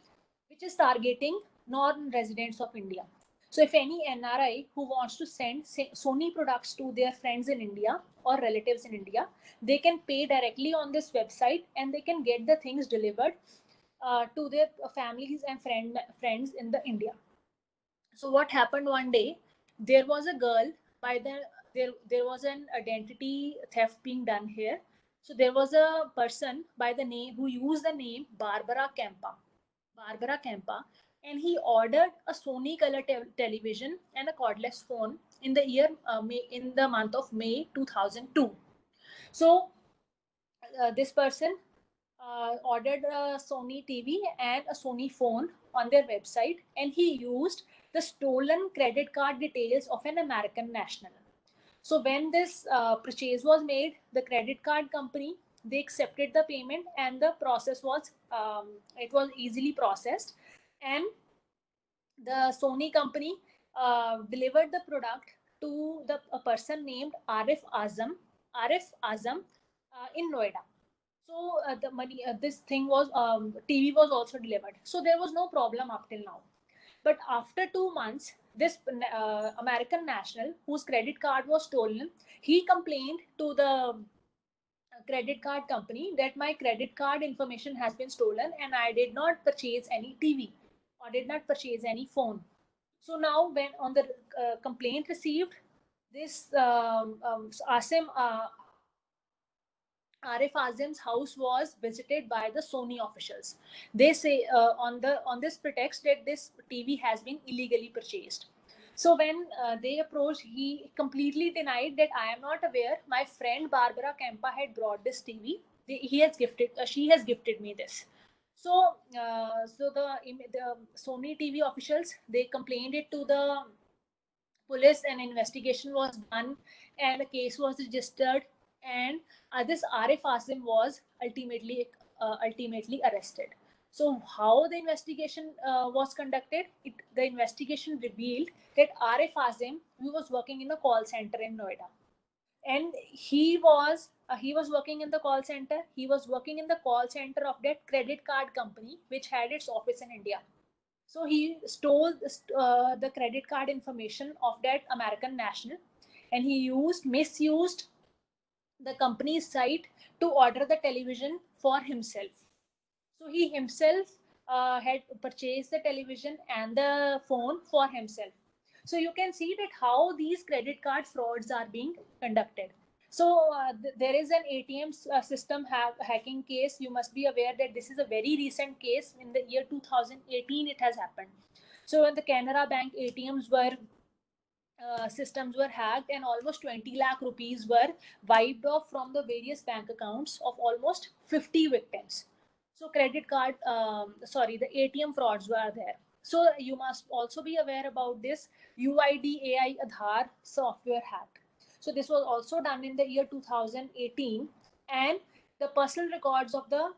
which is targeting non-residents of India. So if any NRI who wants to send Sony products to their friends in India or relatives in India, they can pay directly on this website, and they can get the things delivered to their families and friends in the India. So what happened one day, there was a girl by the there was an identity theft being done here. So there was a person by the name who used the name Barbara Kempa, and he ordered a Sony color television and a cordless phone in the in the month of May 2002. So this person ordered a Sony TV and a Sony phone on their website, and he used the stolen credit card details of an American national. So when this purchase was made, the credit card company, they accepted the payment, and the process was it was easily processed, and the Sony company delivered the product to a person named Arif Azam in Noida. So the money, this thing was TV was also delivered. So there was no problem up till now. But after 2 months, this American national whose credit card was stolen, he complained to the credit card company that my credit card information has been stolen and I did not purchase any TV or did not purchase any phone. So now, when on the complaint received, this Asim Arif Azim's house was visited by the Sony officials. They say on this pretext that this TV has been illegally purchased. So when they approached, he completely denied that I am not aware. My friend Barbara Kempa had brought this TV. She has gifted me this. So, the Sony TV officials, they complained it to the police, and investigation was done, and a case was registered, and this Arif Asim was ultimately arrested. So how the investigation was conducted? The investigation revealed that Arif Asim, he was working in a call center in Noida, and he was working in the call center. He was working in the call center of that credit card company which had its office in India. So he stole the credit card information of that American national, and he misused the company's site to order the television for himself. So he himself had purchased the television and the phone for himself. So you can see that how these credit card frauds are being conducted. So there is an ATM system hacking case. You must be aware that this is a very recent case. In the year 2018, it has happened. So when the Canara Bank ATMs were systems were hacked, and almost 20 lakh rupees were wiped off from the various bank accounts of almost 50 victims. So the ATM frauds were there. So you must also be aware about this UIDAI Aadhaar software hack. So this was also done in the year 2018, and the personal records of the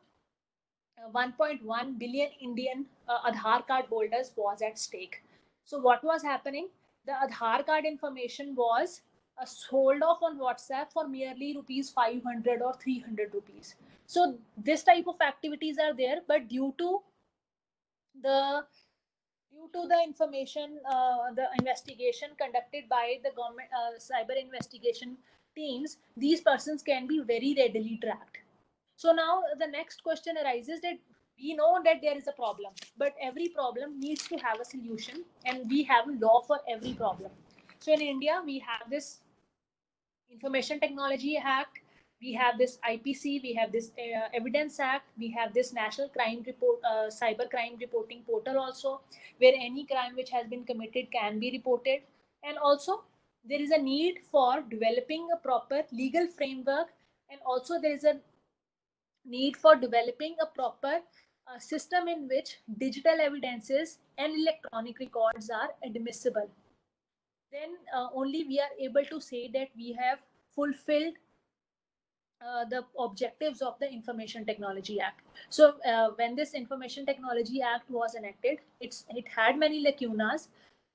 1.1 billion Indian Aadhaar card holders was at stake. So what was happening? The Aadhaar card information was sold off on WhatsApp for merely rupees 500 or 300 rupees. So this type of activities are there, but the due to the information, the investigation conducted by the government cyber investigation teams, these persons can be very readily tracked. So now the next question arises that we know that there is a problem, but every problem needs to have a solution, and we have a law for every problem. So in India, we have this Information Technology Act, we have this IPC, we have this Evidence Act, we have this National Crime Report, Cyber Crime Reporting Portal also, where any crime which has been committed can be reported. And also, there is a need for developing a proper legal framework, and also there is a need for developing a proper system in which digital evidences and electronic records are admissible. Then only we are able to say that we have fulfilled the objectives of the Information Technology Act. So when this Information Technology Act was enacted, it had many lacunas,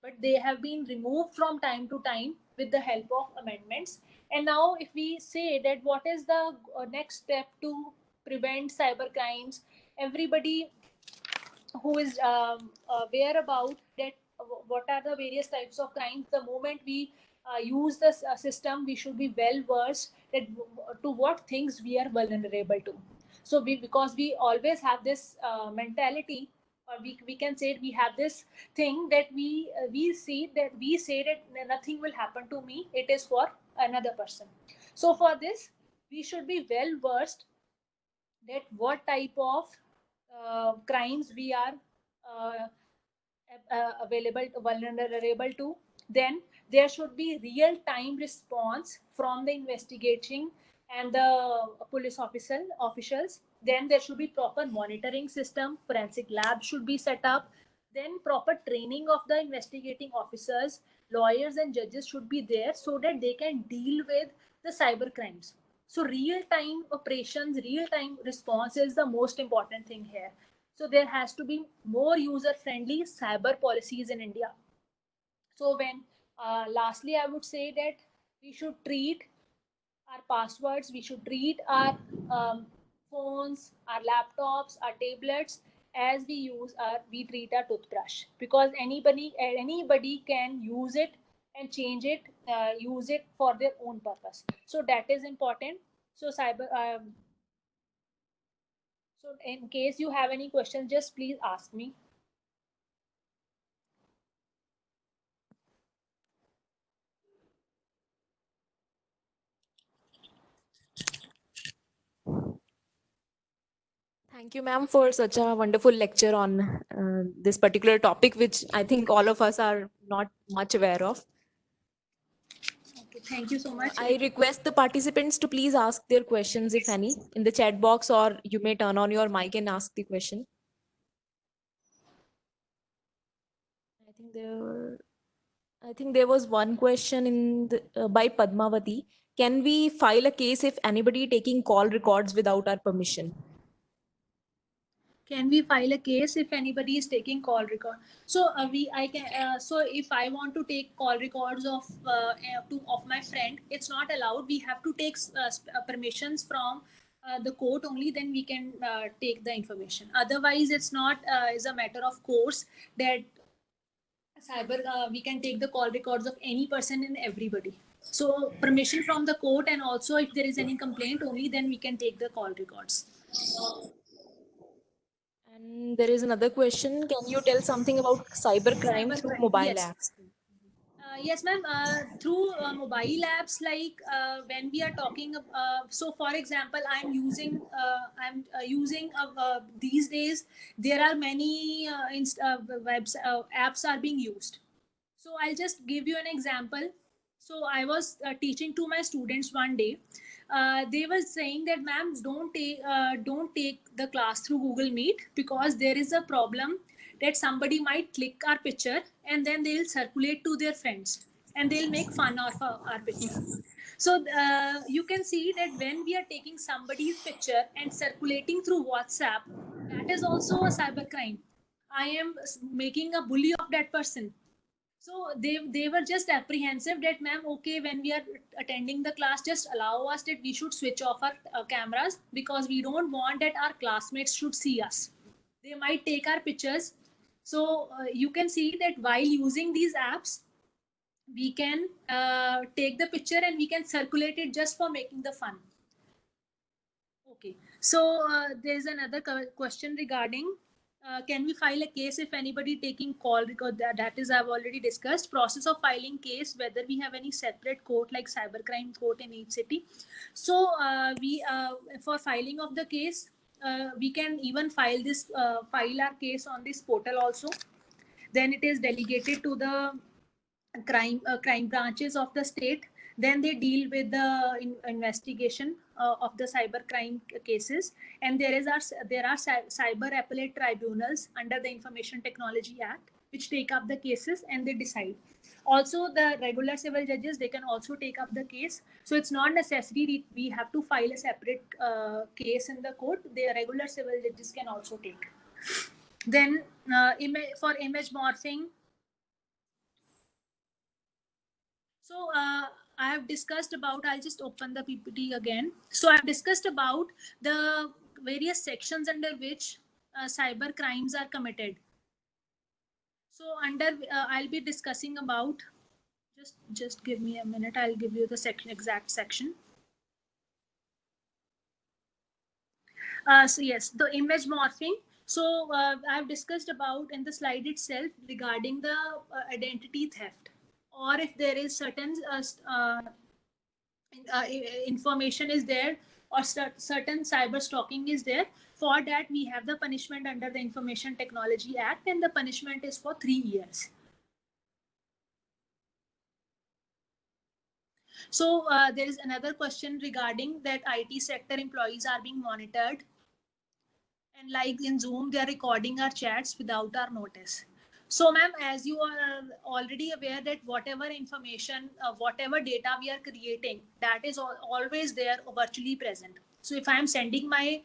but they have been removed from time to time with the help of amendments. And now, if we say that what is the next step to prevent cyber crimes, everybody who is aware about that what are the various types of crimes, the moment we use this system, we should be well versed that to what things we are vulnerable to. So because we always have this mentality, or we can say we have this thing that we say that nothing will happen to me, it is for another person. So for this, we should be well versed that what type of crimes we are uh, available, vulnerable to. Then there should be real time response from the investigating and the police officials. Then there should be proper monitoring system, forensic lab should be set up. Then proper training of the investigating officers, lawyers and judges should be there so that they can deal with the cyber crimes. So real time operations, real time response is the most important thing here. So there has to be more user friendly cyber policies in India. So when lastly, I would say that we should treat our passwords, we should treat our phones, our laptops, our tablets as we treat our toothbrush, because anybody can use it and change it, use it for their own purpose. So that is important. So so in case you have any questions, just please ask me. Thank you, ma'am, for such a wonderful lecture on this particular topic, which I think all of us are not much aware of. Okay, thank you so much. I request the participants to please ask their questions, if any, in the chat box, or you may turn on your mic and ask the question. I think there was one question by Padmavati. Can we file a case if anybody taking call records without our permission? Can we file a case if anybody is taking call record? So so if I want to take call records of my friend, it's not allowed. We have to take permissions from the court only, then we can take the information. Otherwise it's not is a matter of course that cyber we can take the call records of any person and everybody. So permission from the court, and also if there is any complaint only, then we can take the call records. And there is another question. Can you tell something about cyber crime through mobile Yes. apps? Yes, ma'am. Through mobile apps, like when we are talking, so for example, I'm using these days. There are many apps are being used. So I'll just give you an example. So I was teaching to my students one day. They were saying that, ma'am, don't take the class through Google Meet, because there is a problem that somebody might click our picture and then they'll circulate to their friends and they'll make fun of our picture. So you can see that when we are taking somebody's picture and circulating through WhatsApp, that is also a cyber crime. I am making a bully of that person. So they were just apprehensive that, ma'am, okay, when we are attending the class, just allow us that we should switch off our cameras, because we don't want that our classmates should see us. They might take our pictures. So you can see that while using these apps, we can take the picture and we can circulate it just for making the fun. Okay, so there's another question regarding can we file a case if anybody taking call record? That is, I've already discussed. Process of filing case, whether we have any separate court like cybercrime court in each city. So we for filing of the case, we can even file our case on this portal also. Then it is delegated to the crime branches of the state. Then they deal with the investigation of the cyber crime cases. And there are cyber appellate tribunals under the Information Technology Act, which take up the cases and they decide. Also the regular civil judges, they can also take up the case. So it's not necessary we have to file a separate case in the court. The regular civil judges can also take. Then for image morphing. So I have discussed about, I'll just open the PPT again. So I've discussed about the various sections under which cyber crimes are committed. So I'll be discussing about, just give me a minute. I'll give you the exact section. So yes, the image morphing. So I've discussed about in the slide itself regarding the identity theft, or if there is certain information is there, or certain cyber stalking is there, for that we have the punishment under the Information Technology Act, and the punishment is for 3 years. So there is another question regarding that IT sector employees are being monitored, and like in Zoom, they are recording our chats without our notice. So, ma'am, as you are already aware that whatever information, whatever data we are creating, that is always there virtually present. So, if I am sending my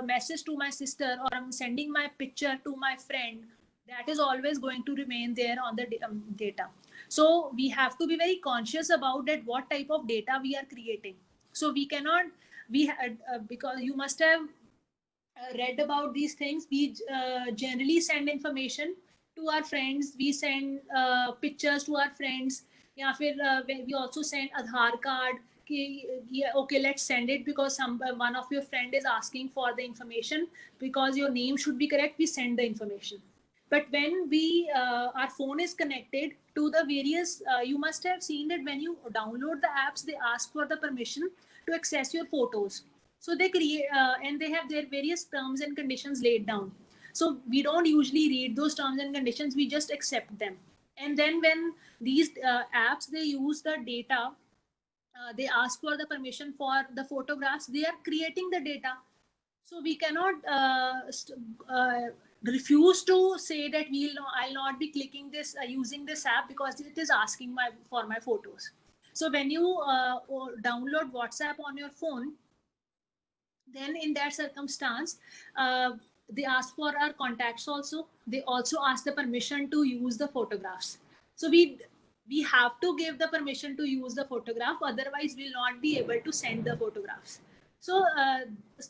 message to my sister, or I'm sending my picture to my friend, that is always going to remain there on the data. So, we have to be very conscious about that what type of data we are creating. So, we cannot, because you must have read about these things. We generally send information to our friends. We send pictures to our friends. या फिर we also send Aadhaar card. Okay, let's send it because one of your friend is asking for the information, because your name should be correct. We send the information. But when we our phone is connected to the various, you must have seen that when you download the apps, they ask for the permission to access your photos. So they create and they have their various terms and conditions laid down. So we don't usually read those terms and conditions, we just accept them. And then when these apps, they use the data, they ask for the permission for the photographs, they are creating the data. So we cannot refuse to say that I'll not be clicking this, using this app, because it is asking for my photos. So when you download WhatsApp on your phone, then in that circumstance, they ask for our contacts also. They also ask the permission to use the photographs. So we have to give the permission to use the photograph, otherwise we'll not be able to send the photographs. So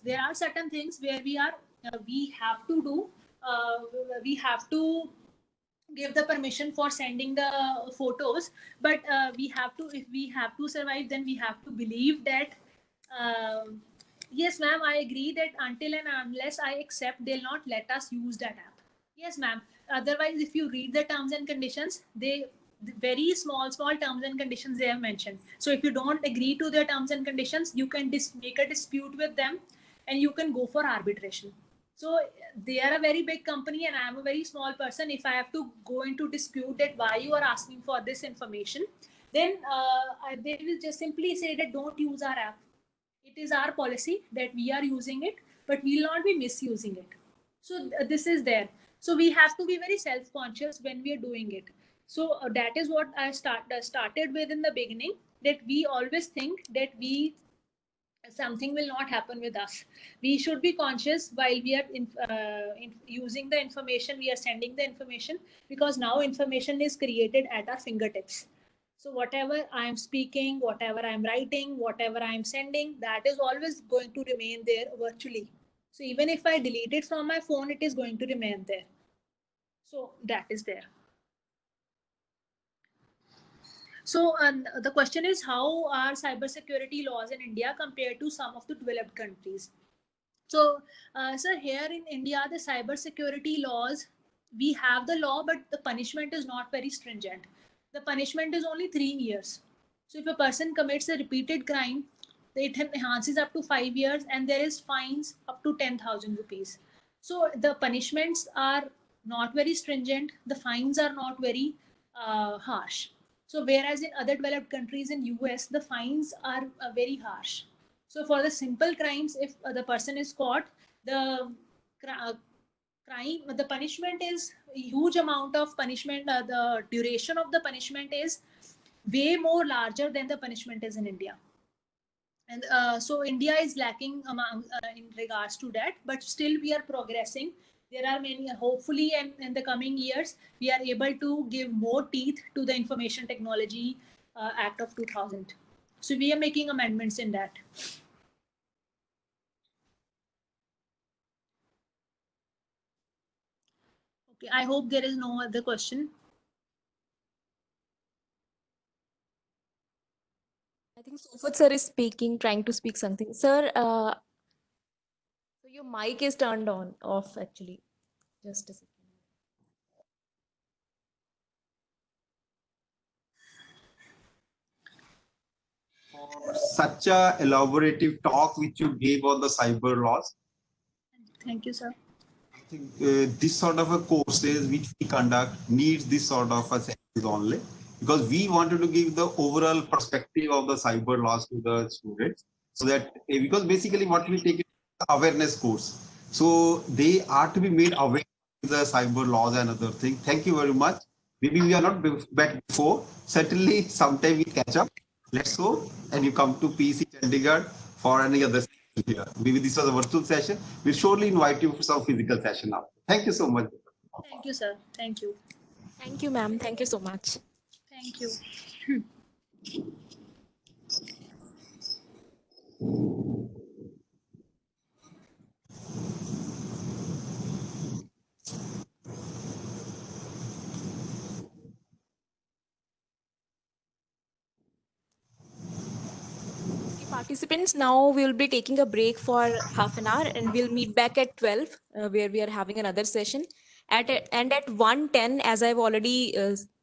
there are certain things where we have to do, we have to give the permission for sending the photos, but we have to, if we have to survive, then we have to believe that um, yes, ma'am, I agree that until and unless I accept, they'll not let us use that app. Yes, ma'am. Otherwise, if you read the terms and conditions, the very small terms and conditions they have mentioned. So if you don't agree to their terms and conditions, you can make a dispute with them, and you can go for arbitration. So they are a very big company, and I am a very small person. If I have to go into dispute that why you are asking for this information, then they will just simply say that don't use our app. It is our policy that we are using it, but we will not be misusing it. So this is there. So we have to be very self-conscious when we are doing it. So that is what I started with in the beginning, that we always think that something will not happen with us. We should be conscious while we are using the information, we are sending the information, because now information is created at our fingertips. So whatever I am speaking, whatever I am writing, whatever I am sending, that is always going to remain there virtually. So even if I delete it from my phone, it is going to remain there. So that is there. So the question is, how are cybersecurity laws in India compared to some of the developed countries? So, sir, here in India, the cybersecurity laws, we have the law, but the punishment is not very stringent. The punishment is only 3 years. So, if a person commits a repeated crime, it enhances up to 5 years, and there is fines up to 10,000 rupees. So, the punishments are not very stringent. The fines are not very harsh. So, whereas in other developed countries in US, the fines are very harsh. So for the simple crimes, if the person is caught, the crime, the punishment is a huge amount of punishment. The duration of the punishment is way more larger than the punishment is in India. And so India is lacking in regards to that, but still we are progressing. There are many, hopefully, and in the coming years, we are able to give more teeth to the Information Technology Act of 2000. So we are making amendments in that. Okay, I hope there is no other question. I think Sufat sir is speaking, trying to speak something. Sir, so your mic is turned on, off actually. Just a second. for such a elaborative talk which you gave on the cyber laws. Thank you, sir. I think this sort of a courses which we conduct needs this sort of a sessions only, because we wanted to give the overall perspective of the cyber laws to the students, so that because basically what we take is awareness course, so they are to be made aware of the cyber laws and other things. Thank you very much. Maybe we are not back before. Certainly sometime we catch up. Let's go, and you come to PC Chandigarh for any other session here. Maybe this was a virtual session. We'll surely invite you for some physical session now. Thank you so much. Thank you, sir. Thank you. Thank you, ma'am. Thank you so much. Thank you. Okay, participants, now we'll be taking a break for half an hour and we'll meet back at 12, where we are having another session. And at 1:10, as I've already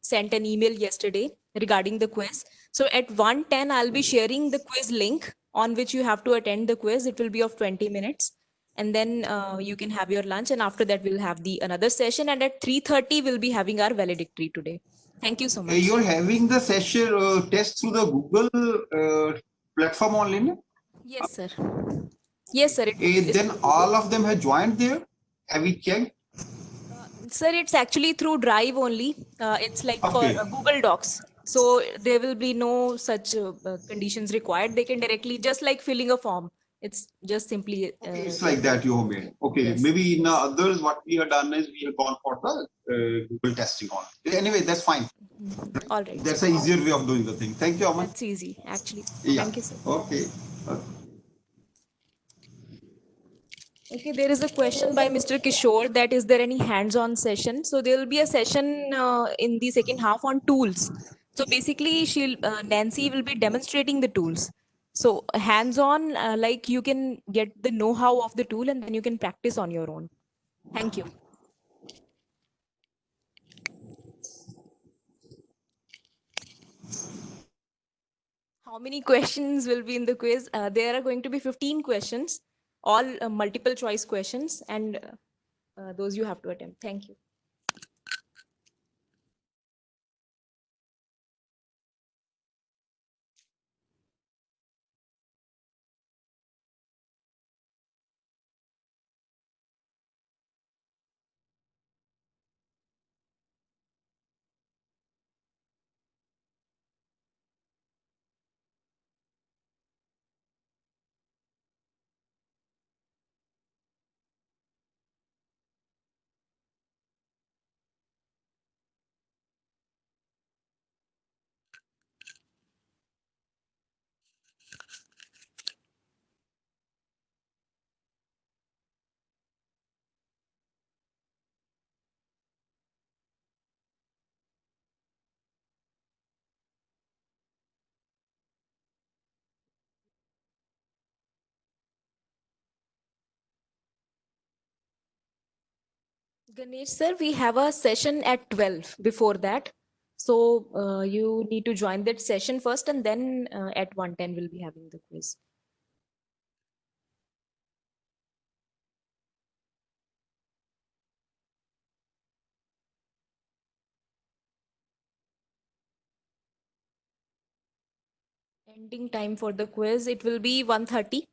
sent an email yesterday regarding the quiz. So at 1:10, I'll be sharing the quiz link on which you have to attend the quiz. It will be of 20 minutes. And then you can have your lunch. And after that, we'll have the another session. And at 3:30, we'll be having our valedictory today. Thank you so much. You're having the session test through the Google platform online. Yes, sir. Yes, sir. It, Then all of them have joined there. Have we checked? Sir, it's actually through Drive only. It's like for Okay. Google Docs. So there will be no such conditions required. They can directly, just like filling a form. It's just simply. Okay, it's like that you have made. Okay, Yes. maybe in others, what we have done is we have gone for the Google testing on. Anyway, that's fine. All right. That's an easier way of doing the thing. Thank you, Aman. That's easy, actually. Yeah. Thank you, sir. Okay. Okay, there is a question by Mr. Kishore that is there any hands-on session? So there will be a session in the second half on tools. So basically, Nancy will be demonstrating the tools. So hands-on, like you can get the know-how of the tool and then you can practice on your own. Thank you. How many questions will be in the quiz? There are going to be 15 questions, all multiple choice questions, and those you have to attempt. Thank you. Ganesh sir, we have a session at 12 before that. So you need to join that session first and then at 1:10 we'll be having the quiz. Ending time for the quiz, it will be 1:30.